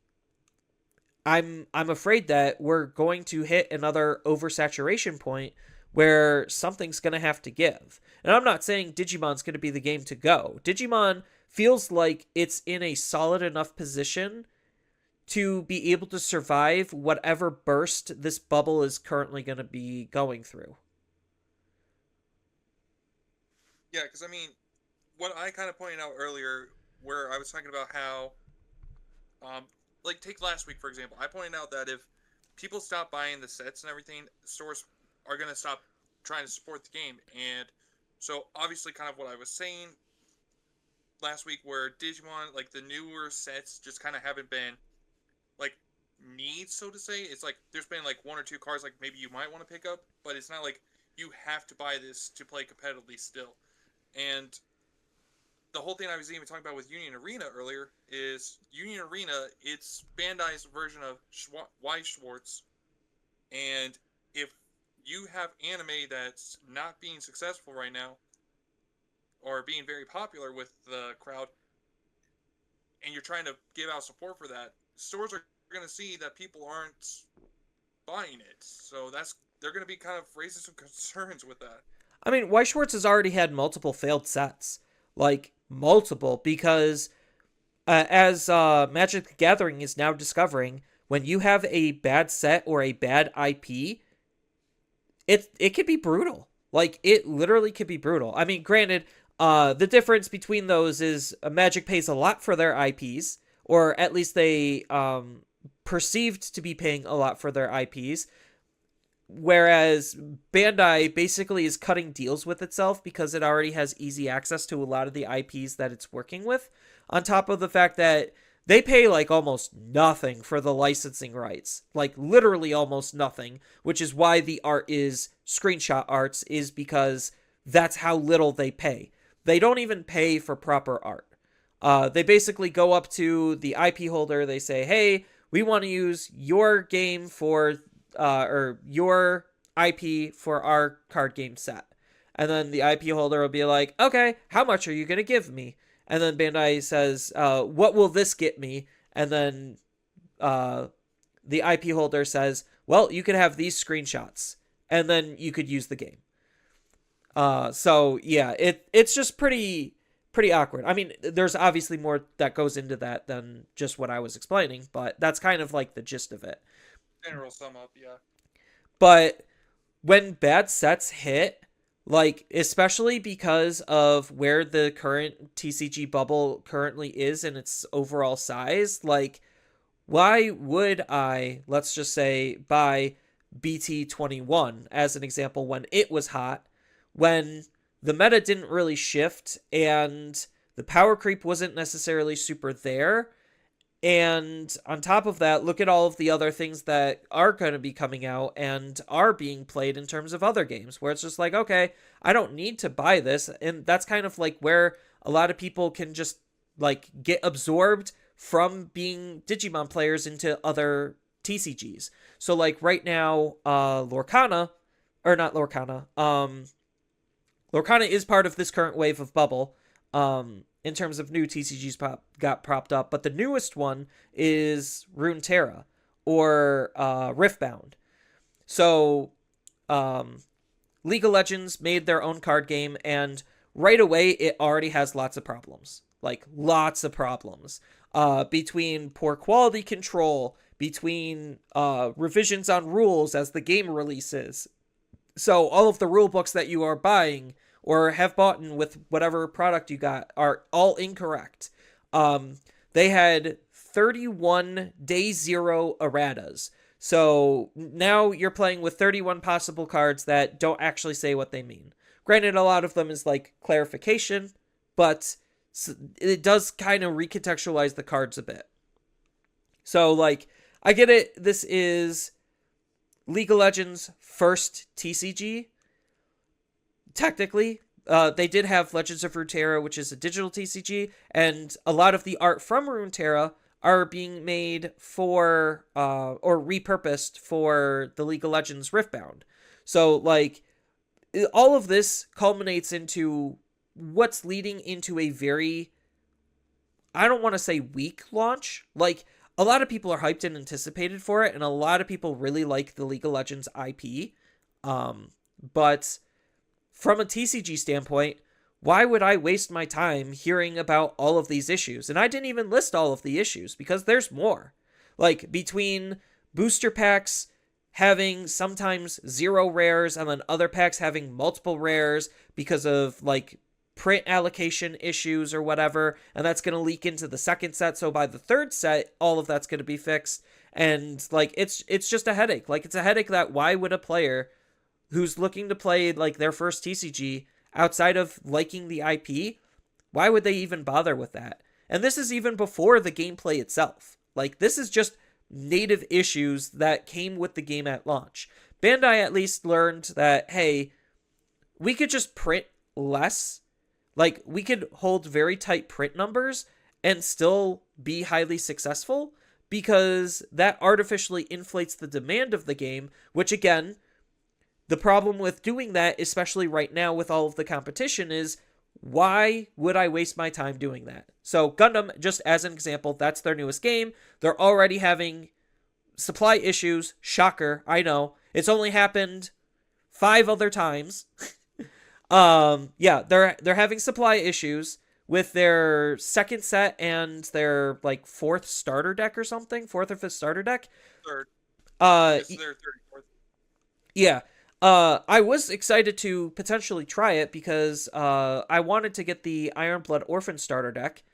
S1: I'm afraid that we're going to hit another oversaturation point where something's going to have to give. And I'm not saying Digimon's going to be the game to go. Digimon feels like it's in a solid enough position to be able to survive whatever burst this bubble is currently going to be going through.
S2: Yeah, because I mean, what I kind of pointed out earlier, where I was talking about how, like take last week for example, I pointed out that if people stop buying the sets and everything, stores are gonna stop trying to support the game, and so obviously, kind of what I was saying last week, where Digimon, like the newer sets, just kind of haven't been like needs, so to say. It's like there's been like 1 or 2 cards like maybe you might want to pick up, but it's not like you have to buy this to play competitively still. And the whole thing I was even talking about with Union Arena earlier is Union Arena. It's Bandai's version of Weiss Schwartz, and if you have anime that's not being successful right now, or being very popular with the crowd, and you're trying to give out support for that, stores are going to see that people aren't buying it. So they're going to be kind of raising some concerns with that.
S1: I mean, Weiss Schwartz has already had multiple failed sets. Like, multiple, because as Magic the Gathering is now discovering, when you have a bad set or a bad IP, it could be brutal. Like, it literally could be brutal. I mean, granted, the difference between those is Magic pays a lot for their IPs, or at least they perceived to be paying a lot for their IPs, whereas Bandai basically is cutting deals with itself because it already has easy access to a lot of the IPs that it's working with, on top of the fact that they pay like almost nothing for the licensing rights, like literally almost nothing, which is why the art is screenshot arts, is because that's how little they pay. They don't even pay for proper art. They basically go up to the IP holder, they say, hey, we want to use your game for or your IP for our card game set. And then the IP holder will be like, okay, how much are you going to give me? And then Bandai says, what will this get me? And then the IP holder says, well, you could have these screenshots. And then you could use the game. So, yeah, it's just pretty awkward. I mean, there's obviously more that goes into that than just what I was explaining, but that's kind of like the gist of it.
S2: General sum up, yeah.
S1: But when bad sets hit, like especially because of where the current TCG bubble currently is in its overall size, like why would I, let's just say, buy BT21 as an example when it was hot, when the meta didn't really shift and the power creep wasn't necessarily super there, and on top of that, look at all of the other things that are going to be coming out and are being played in terms of other games, where it's just like, okay, I don't need to buy this. And that's kind of like where a lot of people can just like get absorbed from being Digimon players into other TCGs. So like right now, Lorcana, or not Lorcana, Lorcana is part of this current wave of bubble. In terms of new TCGs got propped up, but the newest one is Runeterra or Riftbound. So, League of Legends made their own card game, and right away it already has lots of problems. Like, lots of problems. Between poor quality control, between revisions on rules as the game releases. So, all of the rule books that you are buying or have bought in with whatever product you got are all incorrect. They had 31 day zero erratas. So now you're playing with 31 possible cards that don't actually say what they mean. Granted, a lot of them is like clarification, but it does kind of recontextualize the cards a bit. So, like, I get it. This is League of Legends' first TCG. Technically, they did have Legends of Runeterra, which is a digital TCG, and a lot of the art from Runeterra are being made for or repurposed for the League of Legends Riftbound. So, like, all of this culminates into what's leading into a very, I don't want to say weak launch. Like, a lot of people are hyped and anticipated for it, and a lot of people really like the League of Legends IP. But from a TCG standpoint, why would I waste my time hearing about all of these issues? And I didn't even list all of the issues because there's more. Like, between booster packs having sometimes 0 rares and then other packs having multiple rares because of, like, print allocation issues or whatever, and that's going to leak into the second set, so by the third set, all of that's going to be fixed. And, like, it's just a headache. Like, it's a headache that why would a player who's looking to play like their first TCG outside of liking the IP, why would they even bother with that? And this is even before the gameplay itself. Like, this is just native issues that came with the game at launch. Bandai at least learned that, hey, we could just print less. Like, we could hold very tight print numbers and still be highly successful because that artificially inflates the demand of the game, which again, the problem with doing that, especially right now with all of the competition, is why would I waste my time doing that? So Gundam, just as an example, that's their newest game. They're already having supply issues. Shocker, I know. It's only happened 5 other times. Yeah, they're having supply issues with their second set and their like 4th starter deck or something, 4th or 5th starter deck.
S2: Third.
S1: It's
S2: their 34th.
S1: Yeah. I was excited to potentially try it because I wanted to get the Ironblood Orphan starter deck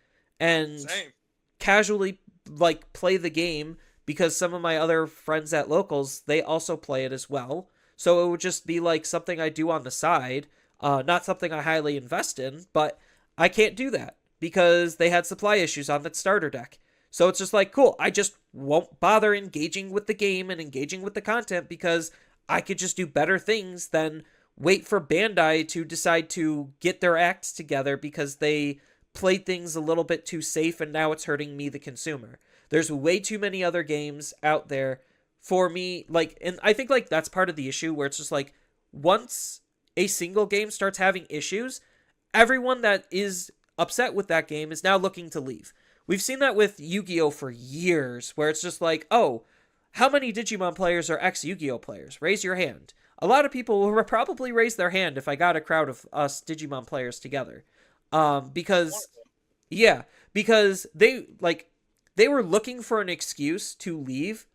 S1: and
S2: Same.
S1: casually like play the game because some of my other friends at locals, they also play it as well. So it would just be like something I do on the side, not something I highly invest in, but I can't do that because they had supply issues on that starter deck. So it's just like, cool, I just won't bother engaging with the game and engaging with the content because I could just do better things than wait for Bandai to decide to get their acts together because they played things a little bit too safe and now it's hurting me, the consumer. There's way too many other games out there for me, like, and I think like that's part of the issue where it's just like once a single game starts having issues, everyone that is upset with that game is now looking to leave. We've seen that with Yu-Gi-Oh for years where it's just like, oh, how many Digimon players are ex-Yu-Gi-Oh players? Raise your hand. A lot of people will probably raise their hand if I got a crowd of us Digimon players together. Because they were looking for an excuse to leave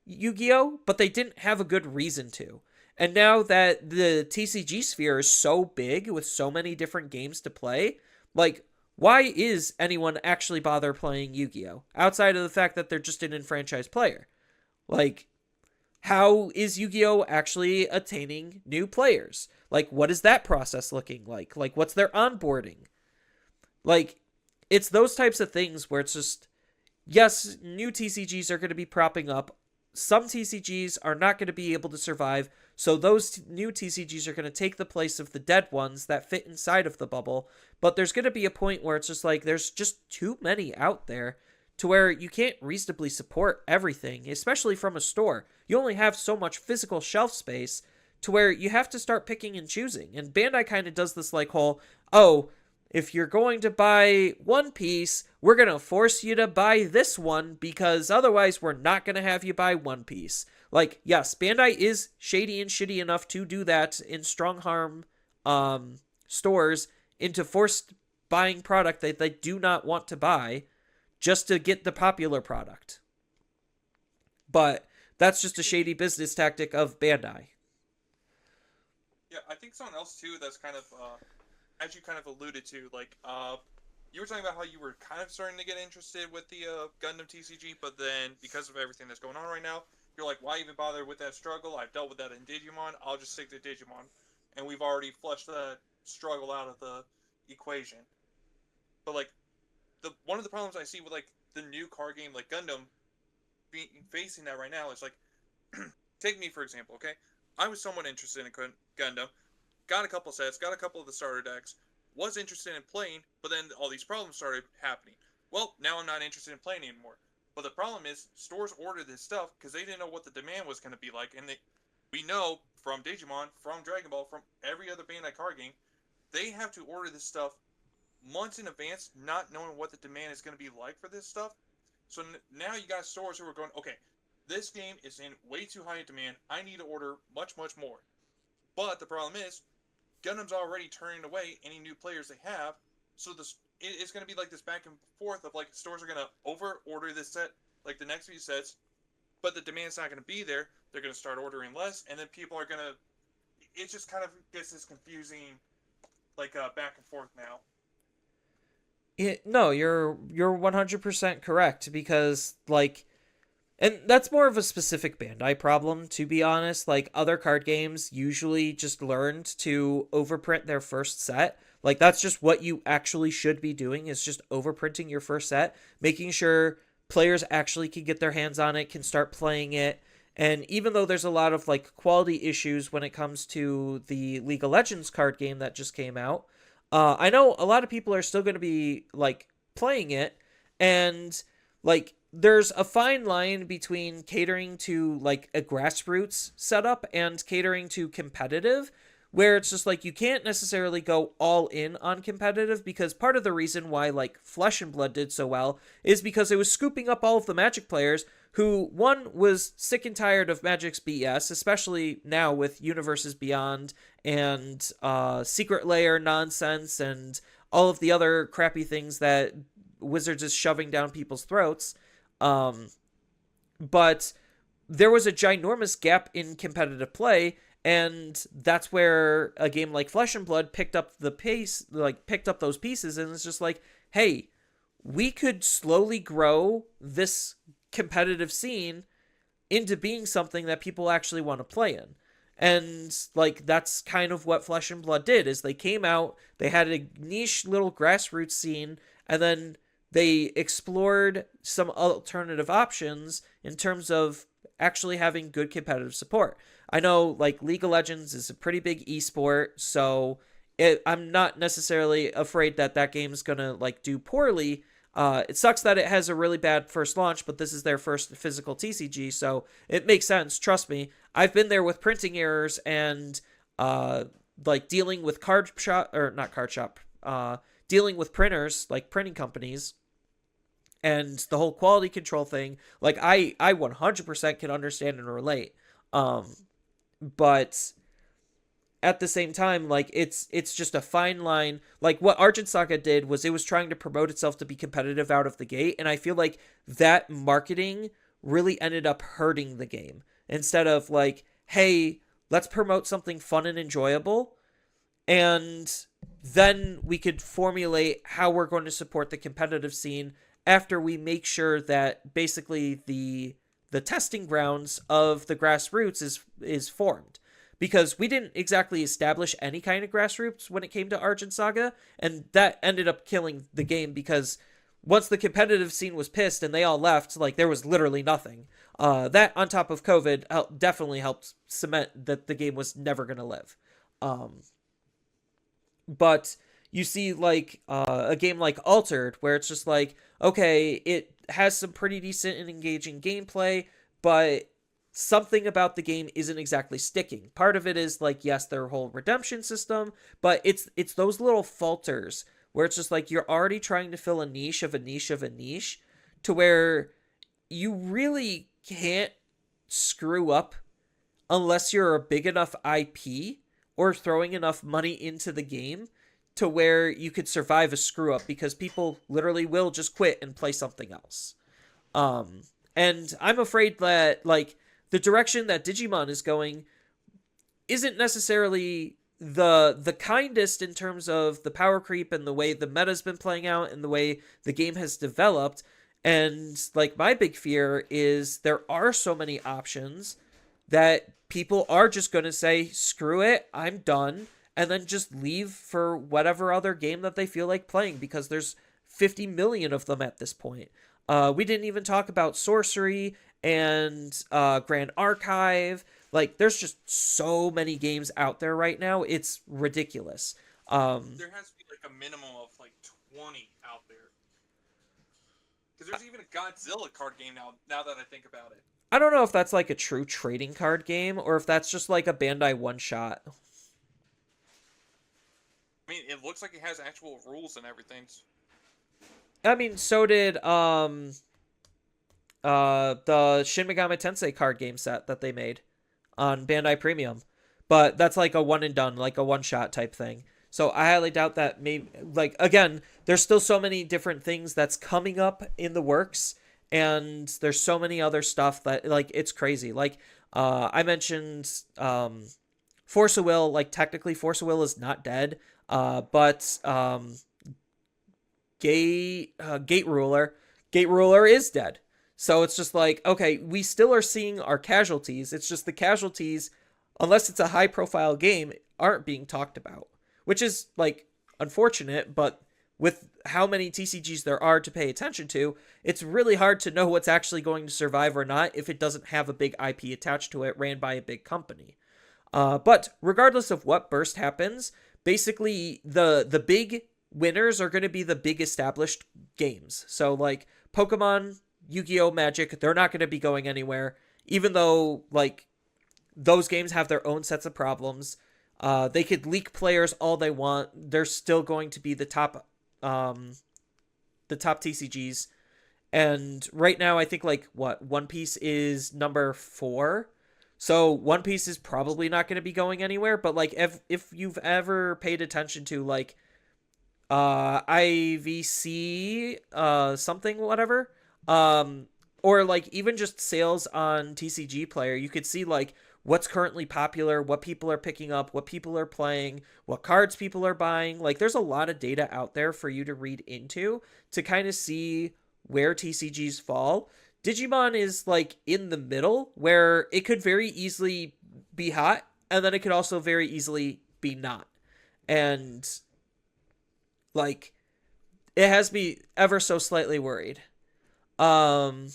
S1: Yu-Gi-Oh, but they didn't have a good reason to. And now that the TCG sphere is so big with so many different games to play, like, why is anyone actually bother playing Yu-Gi-Oh? Outside of the fact that they're just an enfranchised player. Like, how is Yu-Gi-Oh actually attaining new players? Like, what is that process looking like? Like, what's their onboarding? Like, it's those types of things where it's just, yes, new TCGs are going to be propping up. Some TCGs are not going to be able to survive, so those new TCGs are going to take the place of the dead ones that fit inside of the bubble. But there's going to be a point where it's just like there's just too many out there to where you can't reasonably support everything, especially from a store. You only have so much physical shelf space to where you have to start picking and choosing. And Bandai kind of does this like whole, oh, if you're going to buy One Piece, we're going to force you to buy this one because otherwise we're not going to have you buy One Piece. Like, yes, Bandai is shady and shitty enough to do that in strong harm stores into forced buying product that they do not want to buy just to get the popular product. But that's just a shady business tactic of Bandai.
S2: Yeah, I think something else too that's kind of, as you kind of alluded to, like, you were talking about how you were kind of starting to get interested with the Gundam TCG, but then because of everything that's going on right now, you're like, why even bother with that struggle? I've dealt with that in Digimon. I'll just stick to Digimon, and we've already flushed that struggle out of the equation. But like, one of the problems I see with like the new card game like Gundam facing that right now is like, take me for example, okay? I was somewhat interested in Gundam, got a couple sets, got a couple of the starter decks, was interested in playing, but then all these problems started happening. Well, now I'm not interested in playing anymore. But the problem is, stores ordered this stuff because they didn't know what the demand was going to be like, and we know from Digimon, from Dragon Ball, from every other Bandai card game, they have to order this stuff months in advance, not knowing what the demand is going to be like for this stuff. So now you got stores who are going, okay, this game is in way too high a demand. I need to order much, much more. But the problem is, Gundam's already turning away any new players they have, so it's going to be like this back and forth of like stores are going to over order this set, like the next few sets, but the demand's not going to be there. They're going to start ordering less, and then people are going to. It just kind of gets this confusing, like back and forth now.
S1: No, you're 100% correct because like, and that's more of a specific Bandai problem, to be honest. Like, other card games usually just learned to overprint their first set. Like, that's just what you actually should be doing, is just overprinting your first set, making sure players actually can get their hands on it, can start playing it. And even though there's a lot of, like, quality issues when it comes to the League of Legends card game that just came out, I know a lot of people are still going to be, like, playing it, and, like, there's a fine line between catering to like a grassroots setup and catering to competitive, where it's just like you can't necessarily go all in on competitive, because part of the reason why like Flesh and Blood did so well is because it was scooping up all of the Magic players who, one, was sick and tired of Magic's BS, especially now with Universes Beyond and Secret Lair nonsense and all of the other crappy things that Wizards is shoving down people's throats. But there was a ginormous gap in competitive play, and that's where a game like Flesh and Blood picked up those pieces, and it's just like, hey, we could slowly grow this competitive scene into being something that people actually want to play in. And like, that's kind of what Flesh and Blood did, is they came out, they had a niche little grassroots scene, and then they explored some alternative options in terms of actually having good competitive support. I know, like, League of Legends is a pretty big esport, so I'm not necessarily afraid that that game's gonna, like, do poorly. It sucks that it has a really bad first launch, but this is their first physical TCG, so it makes sense, trust me. I've been there with printing errors and, like, dealing with dealing with printers, like printing companies, and the whole quality control thing. Like, I 100% can understand and relate. But at the same time, like, it's just a fine line. Like, what Argent Saga did was it was trying to promote itself to be competitive out of the gate, and I feel like that marketing really ended up hurting the game. Instead of like, hey, let's promote something fun and enjoyable, and then we could formulate how we're going to support the competitive scene after we make sure that basically the testing grounds of the grassroots is formed, because we didn't exactly establish any kind of grassroots when it came to Argent Saga, and that ended up killing the game, because once the competitive scene was pissed and they all left, like there was literally nothing. That on top of COVID definitely helped cement that the game was never going to live. Um, but you see like a game like Altered, where it's just like, okay, it has some pretty decent and engaging gameplay, but something about the game isn't exactly sticking. Part of it is like, yes, their whole redemption system, but it's those little falters where it's just like you're already trying to fill a niche of a niche of a niche, to where you really can't screw up unless you're a big enough IP or throwing enough money into the game to where you could survive a screw up, because people literally will just quit and play something else. Um, and I'm afraid that like the direction that Digimon is going isn't necessarily the kindest in terms of the power creep and the way the meta's been playing out and the way the game has developed. And like my big fear is there are so many options that people are just going to say, screw it, I'm done, and then just leave for whatever other game that they feel like playing, because there's 50 million of them at this point. We didn't even talk about Sorcery and Grand Archive. Like, there's just so many games out there right now. It's ridiculous.
S2: There has to be like a minimum of like 20 out there. Because there's even a Godzilla card game now. Now that I think about it.
S1: I don't know if that's like a true trading card game or if that's just like a Bandai one shot.
S2: I mean, it looks like it has actual rules and everything.
S1: I mean, so did the Shin Megami Tensei card game set that they made on Bandai Premium. But that's like a one and done, like a one shot type thing. So I highly doubt that. Maybe, like, again, there's still so many different things that's coming up in the works, and there's so many other stuff that, like, it's crazy. Like, I mentioned Force of Will. Like, technically Force of Will is not dead, but Gate Ruler is dead. So it's just like, okay, we still are seeing our casualties. It's just the casualties, unless it's a high profile game, aren't being talked about, which is like unfortunate. But with how many TCGs there are to pay attention to, it's really hard to know what's actually going to survive or not if it doesn't have a big IP attached to it, ran by a big company. But regardless of what burst happens, basically the big winners are going to be the big established games. So like Pokemon, Yu-Gi-Oh, Magic, they're not going to be going anywhere, even though like those games have their own sets of problems. They could leak players all they want. They're still going to be the top TCGs. And right now, I think like One Piece is number 4. So One Piece is probably not going to be going anywhere. But like if you've ever paid attention to like IVC something whatever, or like even just sales on TCG Player, you could see like what's currently popular, what people are picking up, what people are playing, what cards people are buying. Like there's a lot of data out there for you to read into to kind of see where TCGs fall. Digimon is like in the middle, where it could very easily be hot, and then it could also very easily be not. And like it has me ever so slightly worried. Um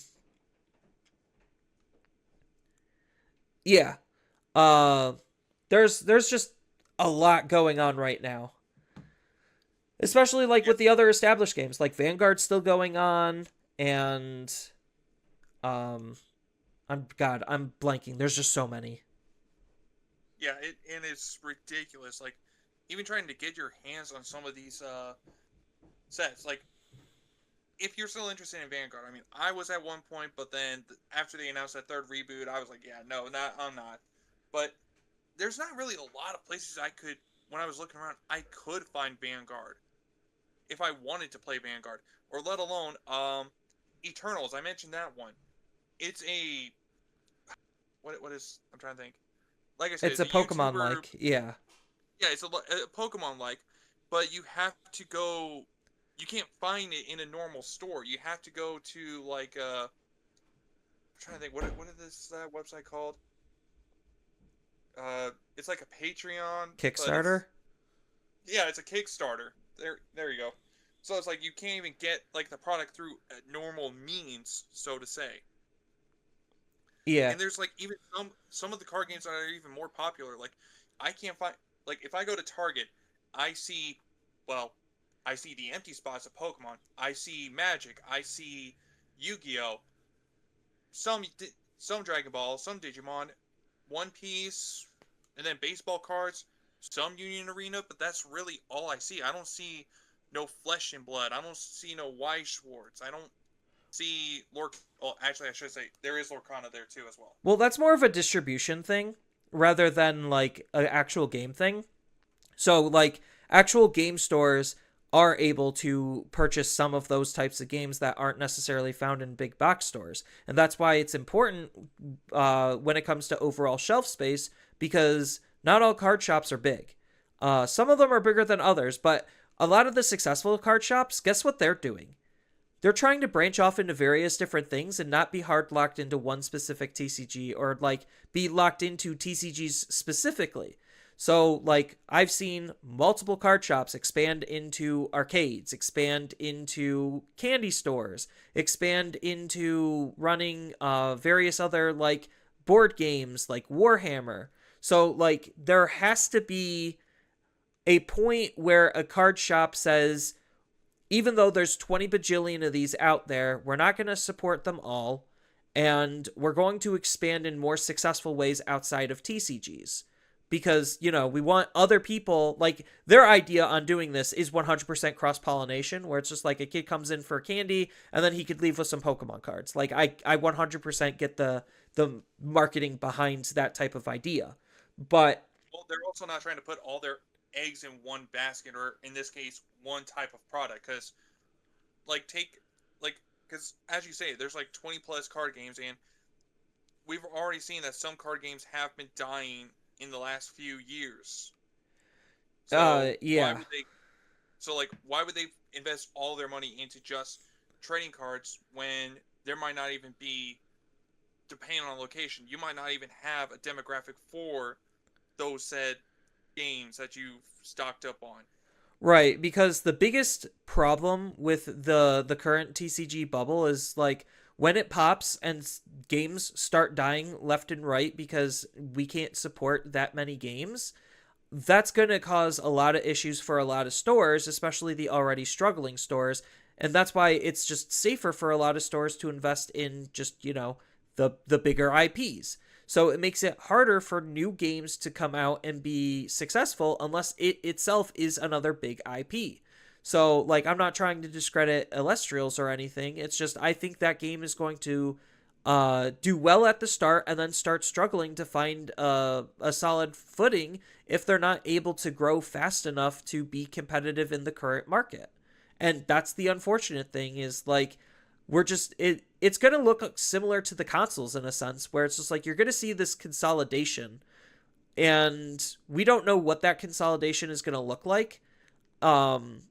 S1: yeah. Uh there's just a lot going on right now. Especially like with the other established games, like Vanguard's still going on, and um I'm blanking. There's just so many.
S2: Yeah, and it's ridiculous. Like, even trying to get your hands on some of these sets. Like, if you're still interested in Vanguard, I mean, I was at one point, but then after they announced that third reboot, I was like, yeah, no, I'm not. But there's not really a lot of places when I was looking around, I could find Vanguard if I wanted to play Vanguard, or let alone Eternals. I mentioned that one. it's a what is I'm trying to think. Like I said,
S1: It's
S2: it's
S1: a
S2: a
S1: Pokemon
S2: YouTuber.
S1: like, yeah.
S2: Yeah, it's a Pokemon like, but you have to go. You can't find it in a normal store. You have to go to like I'm trying to think what is this website called? It's like a Patreon, but
S1: Kickstarter?
S2: it's a Kickstarter. There you go. So it's like you can't even get like the product through normal means, so to say.
S1: Yeah.
S2: And there's like even some of the card games that are even more popular. Like I can't find like if I go to Target, I see well, I see the empty spots of Pokemon. I see Magic. I see Yu-Gi-Oh. Some some Dragon Ball, some Digimon, One Piece, and then baseball cards. Some Union Arena, but that's really all I see. I don't see no Flesh and Blood. I don't see no Y Schwartz. I don't see Lord. Well, actually, I should say there is Lorcana there too as well.
S1: Well, that's more of a distribution thing rather than like an actual game thing. So, like, actual game stores are able to purchase some of those types of games that aren't necessarily found in big box stores. And that's why it's important when it comes to overall shelf space, because not all card shops are big. Some of them are bigger than others, but a lot of the successful card shops, guess what they're doing? They're trying to branch off into various different things and not be hard locked into one specific TCG or like be locked into TCGs specifically. So, like, I've seen multiple card shops expand into arcades, expand into candy stores, expand into running various other, like, board games like Warhammer. So, like, there has to be a point where a card shop says, even though there's 20 bajillion of these out there, we're not going to support them all, and we're going to expand in more successful ways outside of TCGs. Because, you know, we want other people, like, their idea on doing this is 100% cross-pollination, where it's just like a kid comes in for candy, and then he could leave with some Pokemon cards. Like, I 100% get the marketing behind that type of idea. But
S2: Well, they're also not trying to put all their eggs in one basket, or in this case, one type of product. Because, like, because as you say, there's like 20 plus card games, and we've already seen that some card games have been dying in the last few years. So why
S1: yeah.
S2: would they? So like, why would they invest all their money into just trading cards when there might not even be, depending on location, you might not even have a demographic for those said games that you've stocked up on.
S1: Right, because the biggest problem with the current TCG bubble is like when it pops and games start dying left and right because we can't support that many games, that's going to cause a lot of issues for a lot of stores, especially the already struggling stores. And that's why it's just safer for a lot of stores to invest in just, you know, the bigger IPs. So it makes it harder for new games to come out and be successful unless it itself is another big IP. So, like, I'm not trying to discredit Illustrials or anything. It's just I think that game is going to do well at the start and then start struggling to find a solid footing if they're not able to grow fast enough to be competitive in the current market. And that's the unfortunate thing is like we're just it's going to look similar to the consoles in a sense where it's just like you're going to see this consolidation and we don't know what that consolidation is going to look like. Um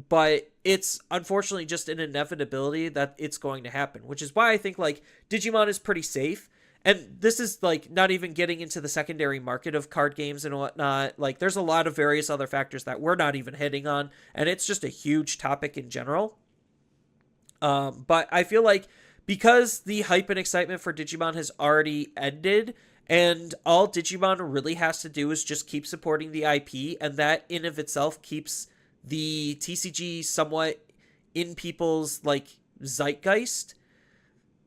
S1: but it's unfortunately just an inevitability that it's going to happen, which is why I think like Digimon is pretty safe. And this is like not even getting into the secondary market of card games and whatnot. Like there's a lot of various other factors that we're not even hitting on, and it's just a huge topic in general. But I feel like because the hype and excitement for Digimon has already ended, and all Digimon really has to do is just keep supporting the IP, and that in of itself keeps the TCG somewhat in people's like zeitgeist.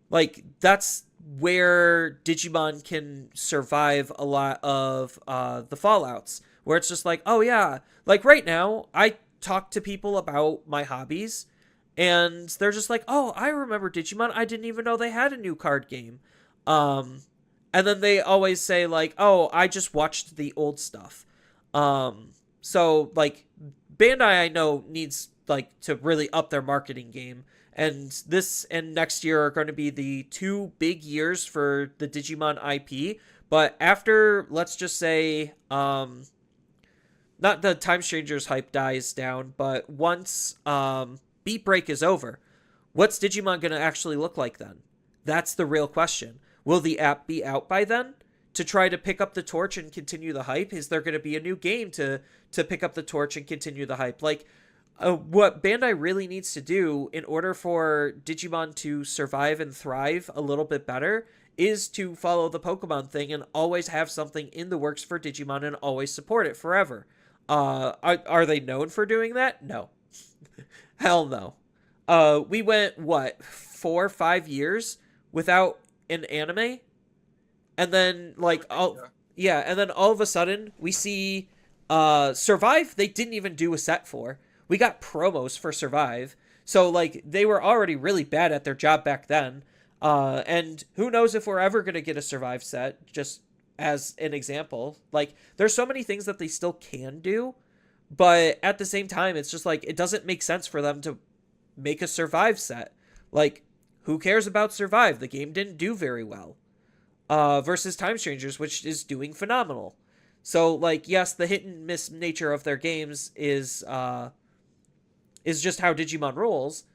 S1: Like that's where Digimon can survive a lot of the fallouts, where it's just like, oh yeah, like right now I talk to people about my hobbies and they're just like, "Oh, I remember Digimon. I didn't even know they had a new card game." Um, and then they always say like, "Oh, I just watched the old stuff." So like Bandai I know needs like to really up their marketing game. And this and next year are going to be the two big years for the Digimon IP. But after, let's just say, not the Time Strangers hype dies down, but once Beat Break is over, what's Digimon going to actually look like then? That's the real question. Will the app be out by then to try to pick up the torch and continue the hype? Is there going to be a new game to pick up the torch and continue the hype? Like, what Bandai really needs to do in order for Digimon to survive and thrive a little bit better is to follow the Pokemon thing and always have something in the works for Digimon and always support it forever. Are they known for doing that? No. Hell no. We went, what, 4 or 5 years without an anime? And then, like, and then all of a sudden, we see Survive, they didn't even do a set for. We got promos for Survive. So, like, they were already really bad at their job back then. And who knows if we're ever going to get a Survive set, just as an example. Like, there's so many things that they still can do, but at the same time, it's just like, it doesn't make sense for them to make a Survive set. Like, who cares about Survive? The game didn't do very well. Versus Time Strangers, which is doing phenomenal. So, like, yes, the hit and miss nature of their games is just how Digimon rolls,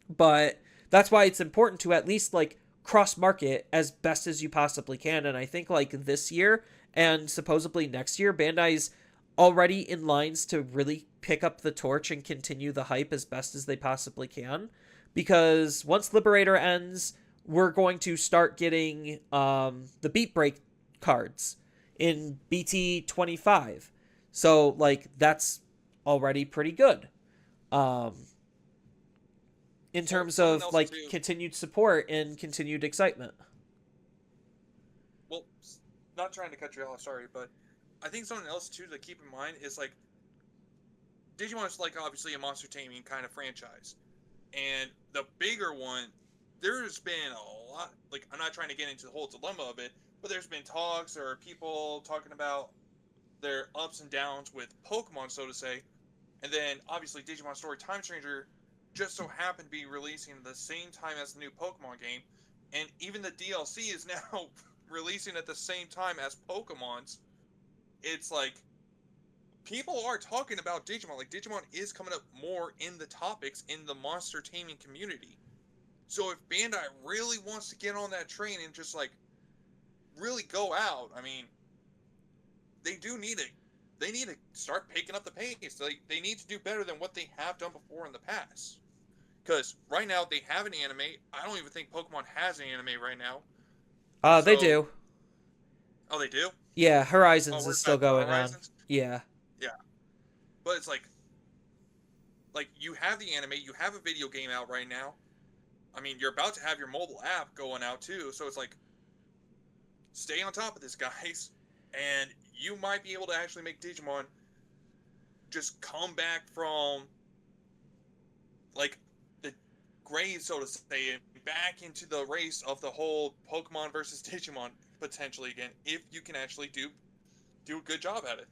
S1: but that's why it's important to at least, like, cross-market as best as you possibly can, and I think, like, this year and supposedly next year, Bandai's already in lines to really pick up the torch and continue the hype as best as they possibly can, because once Liberator ends, we're going to start getting the Beat Break cards in BT 25. So, like, that's already pretty good. In terms of, like, continued support and continued excitement.
S2: Well, not trying to cut you off, sorry, but I think something else, too, to keep in mind is, like, Digimon is, like, obviously a monster taming kind of franchise. And the bigger one, there's been a lot, like, I'm not trying to get into the whole dilemma of it, but there's been talks or people talking about their ups and downs with Pokemon, so to say. And then, obviously, Digimon Story Time Stranger just so happened to be releasing at the same time as the new Pokemon game. And even the DLC is now releasing at the same time as Pokemon's. It's like, people are talking about Digimon. Like, Digimon is coming up more in the topics in the monster taming community. So if Bandai really wants to get on that train and just, like, really go out, I mean, they need to start picking up the pace. They need to do better than what they have done before in the past. Because right now they have an anime. I don't even think Pokemon has an anime right now.
S1: They do.
S2: Oh, they do?
S1: Yeah, Horizons is still going on. Yeah.
S2: Yeah. But it's like, you have the anime, you have a video game out right now. I mean, you're about to have your mobile app going out too, so it's like, stay on top of this, guys, and you might be able to actually make Digimon just come back from, like, the grave, so to say, and back into the race of the whole Pokemon versus Digimon potentially again, if you can actually do a good job at it.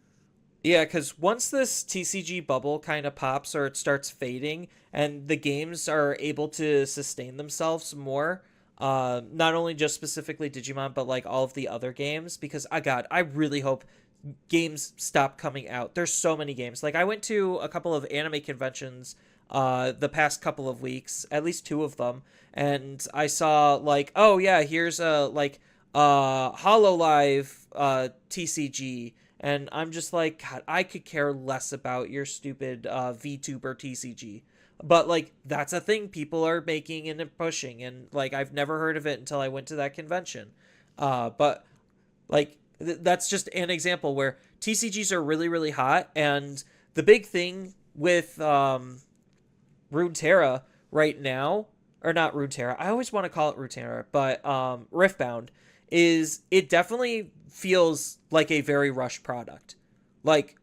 S1: Yeah, because once this TCG bubble kind of pops or it starts fading and the games are able to sustain themselves more, not only just specifically Digimon, but like all of the other games, because I really hope games stop coming out. There's so many games. Like, I went to a couple of anime conventions the past couple of weeks, at least 2 of them, and I saw, like, oh yeah, here's a, like, HoloLive TCG, and I'm just like, God, I could care less about your stupid VTuber TCG. But, like, that's a thing people are making and pushing, and, like, I've never heard of it until I went to that convention. But, like, that's just an example where TCGs are really, really hot, and the big thing with Runeterra right now, or not Runeterra, I always want to call it Runeterra, but Riftbound, is it definitely feels like a very rushed product. Like,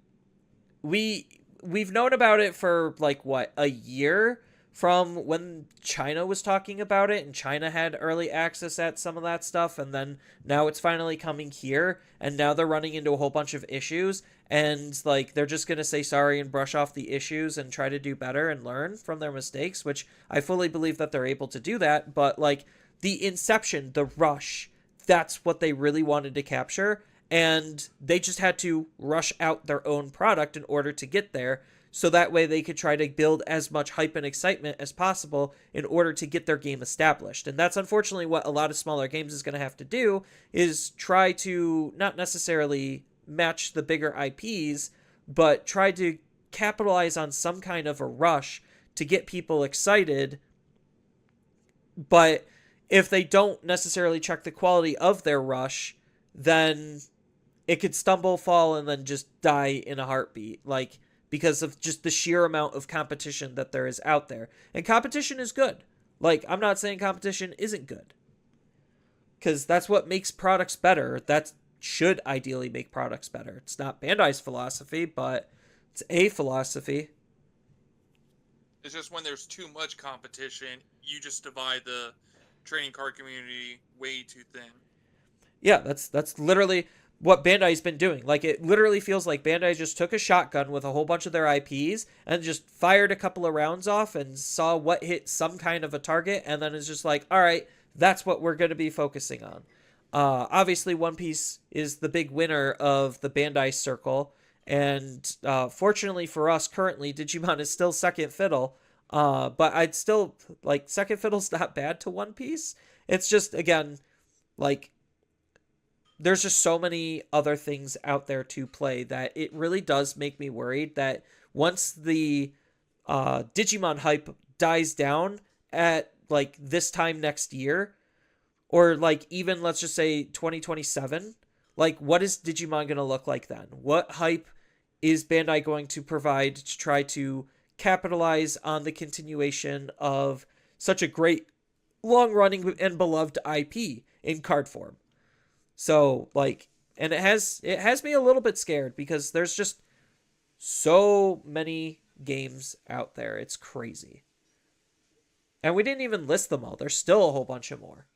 S1: we've known about it for, like, what, a year, from when China was talking about it, and China had early access at some of that stuff, and then now it's finally coming here, and now they're running into a whole bunch of issues, and like they're just going to say sorry and brush off the issues and try to do better and learn from their mistakes, which I fully believe that they're able to do that. But like the inception, the rush, that's what they really wanted to capture, and they just had to rush out their own product in order to get there, so that way they could try to build as much hype and excitement as possible in order to get their game established. And that's unfortunately what a lot of smaller games is going to have to do, is try to not necessarily match the bigger IPs, but try to capitalize on some kind of a rush to get people excited. But if they don't necessarily check the quality of their rush, then it could stumble, fall, and then just die in a heartbeat. Like, because of just the sheer amount of competition that there is out there. And competition is good. Like, I'm not saying competition isn't good, because that's what makes products better. That should ideally make products better. It's not Bandai's philosophy, but it's a philosophy.
S2: It's just when there's too much competition, you just divide the trading card community way too thin.
S1: Yeah, that's literally what Bandai's been doing. Like, it literally feels like Bandai just took a shotgun with a whole bunch of their IPs and just fired a couple of rounds off and saw what hit some kind of a target, and then it's just like, all right, that's what we're going to be focusing on. Obviously, One Piece is the big winner of the Bandai circle, and fortunately for us, currently, Digimon is still second fiddle. But I'd still, like, second fiddle's not bad to One Piece. It's just, again, like, there's just so many other things out there to play that it really does make me worried that once the Digimon hype dies down at like this time next year, or like even let's just say 2027, like what is Digimon going to look like then? What hype is Bandai going to provide to try to capitalize on the continuation of such a great long running and beloved IP in card form? So like, and it has me a little bit scared because there's just so many games out there. It's crazy. And we didn't even list them all. There's still a whole bunch of more.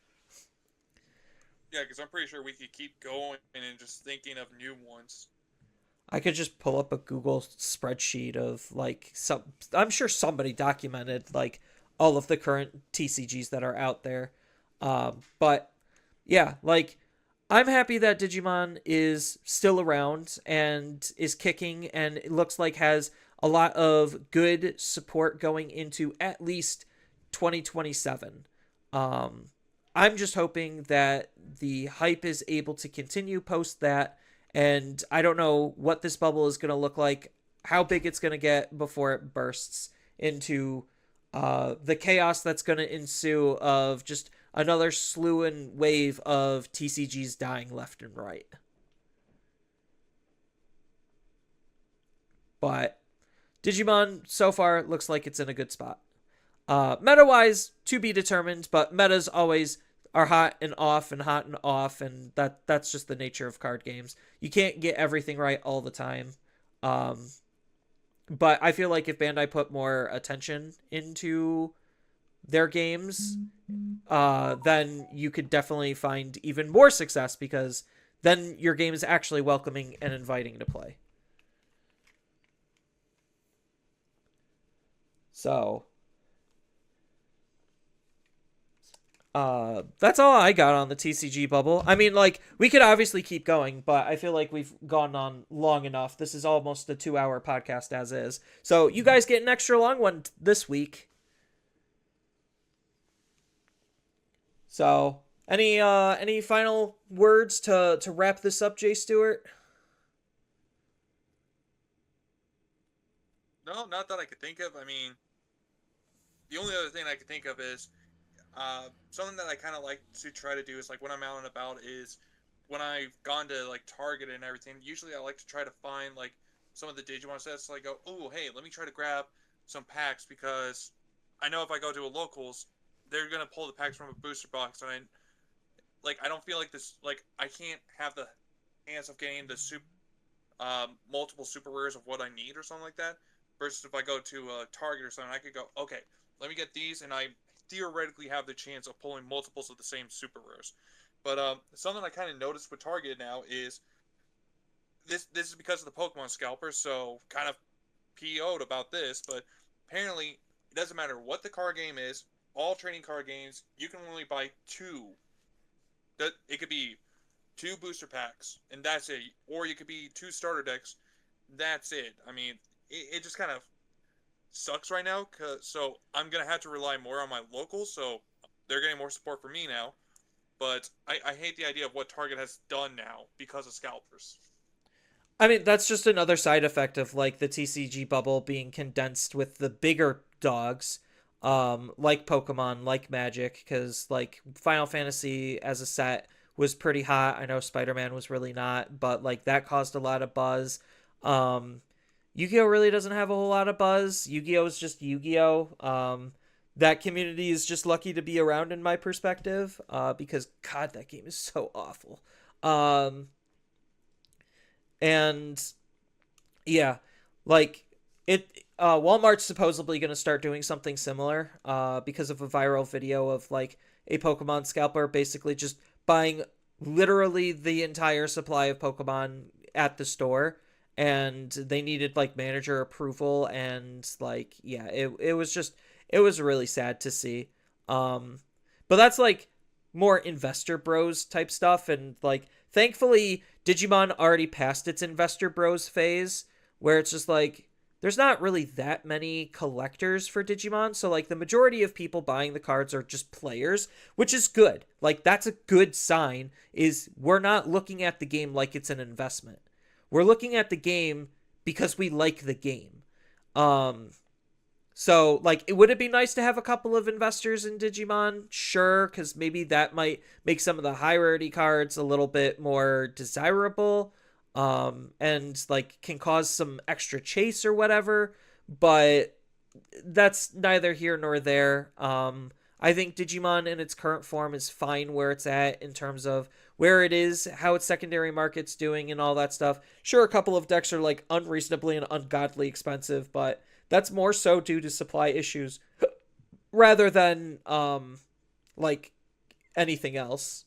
S2: Yeah, because I'm pretty sure we could keep going and just thinking of new ones.
S1: I could just pull up a Google spreadsheet of like some, I'm sure somebody documented like all of the current TCGs that are out there. But yeah, like I'm happy that Digimon is still around and is kicking, and it looks like has a lot of good support going into at least 2027. I'm just hoping that the hype is able to continue post that, and I don't know what this bubble is going to look like, how big it's going to get before it bursts into the chaos that's going to ensue of just another slew and wave of TCGs dying left and right. But Digimon so far looks like it's in a good spot. Meta-wise, to be determined, but metas always are hot and off and hot and off, and that's just the nature of card games. You can't get everything right all the time. But I feel like if Bandai put more attention into their games, then you could definitely find even more success, because then your game is actually welcoming and inviting to play. So, that's all I got on the TCG bubble. I mean, like, we could obviously keep going, but I feel like we've gone on long enough. This is almost a 2-hour podcast as is. So you guys get an extra long one this week. So, any final words to wrap this up, Jay Stewart?
S2: No, not that I could think of. I mean, the only other thing I could think of is something that I kind of like to try to do is like when I'm out and about is when I've gone to like Target and everything. Usually, I like to try to find like some of the Digimon sets. So I go, oh hey, let me try to grab some packs, because I know if I go to a locals, they're gonna pull the packs from a booster box, and I don't feel like this. Like I can't have the chance of getting the multiple super rares of what I need or something like that. Versus if I go to a Target or something, I could go, okay, let me get these, and I theoretically have the chance of pulling multiples of the same super rares. But something I kind of noticed with Target now is this is because of the Pokemon Scalper, so kind of PO'd about this, but apparently it doesn't matter what the card game is. All trading card games, you can only buy two. That it could be two booster packs, and that's it. Or you could be two starter decks. That's it. I mean, it just kind of sucks right now. So I'm gonna have to rely more on my locals. So they're getting more support from me now. But I hate the idea of what Target has done now because of scalpers.
S1: I mean, that's just another side effect of like the TCG bubble being condensed with the bigger dogs, like Pokemon, like Magic, because like Final Fantasy as a set was pretty hot. I know Spider-Man was really not, but like that caused a lot of buzz. Um, Yu-Gi-Oh really doesn't have a whole lot of buzz. Yu-Gi-Oh is just Yu-Gi-Oh. That community is just lucky to be around in my perspective, because God, that game is so awful. Um, and yeah, like it. Walmart's supposedly going to start doing something similar, because of a viral video of like a Pokemon scalper basically just buying literally the entire supply of Pokemon at the store, and they needed like manager approval, and like yeah, it was just it was really sad to see. Um, but that's like more investor bros type stuff, and like thankfully Digimon already passed its investor bros phase where it's just like there's not really that many collectors for Digimon. So like the majority of people buying the cards are just players, which is good. Like that's a good sign is we're not looking at the game like it's an investment. We're looking at the game because we like the game. Um so, like, would it be nice to have a couple of investors in Digimon? Sure, because maybe that might make some of the high rarity cards a little bit more desirable, and, like, can cause some extra chase or whatever, but that's neither here nor there. I think Digimon in its current form is fine where it's at in terms of where it is, how its secondary market's doing, and all that stuff. Sure, a couple of decks are, like, unreasonably and ungodly expensive, but that's more so due to supply issues rather than like anything else.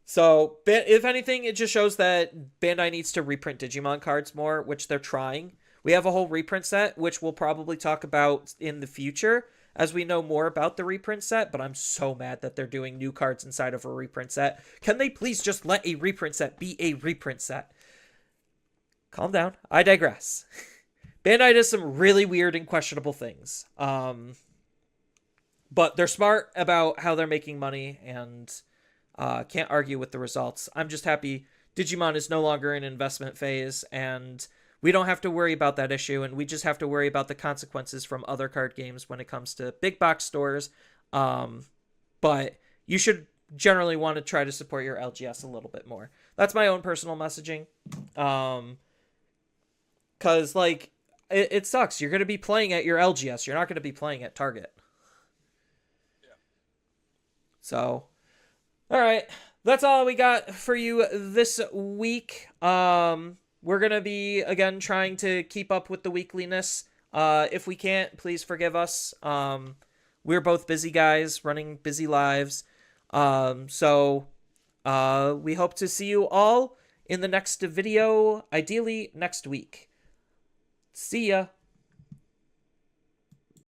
S1: So if anything, it just shows that Bandai needs to reprint Digimon cards more, which they're trying. We have a whole reprint set, which we'll probably talk about in the future as we know more about the reprint set, but I'm so mad that they're doing new cards inside of a reprint set. Can they please just let a reprint set be a reprint set? Calm down. I digress. Bandai does some really weird and questionable things. But they're smart about how they're making money, and can't argue with the results. I'm just happy Digimon is no longer in investment phase, and we don't have to worry about that issue, and we just have to worry about the consequences from other card games when it comes to big box stores. But you should generally want to try to support your LGS a little bit more. That's my own personal messaging. Because, like, it sucks. You're going to be playing at your LGS. You're not going to be playing at Target.
S2: Yeah.
S1: So, all right. That's all we got for you this week. We're going to be, again, trying to keep up with the weekliness. If we can't, please forgive us. We're both busy guys running busy lives. So we hope to see you all in the next video, ideally next week. See ya.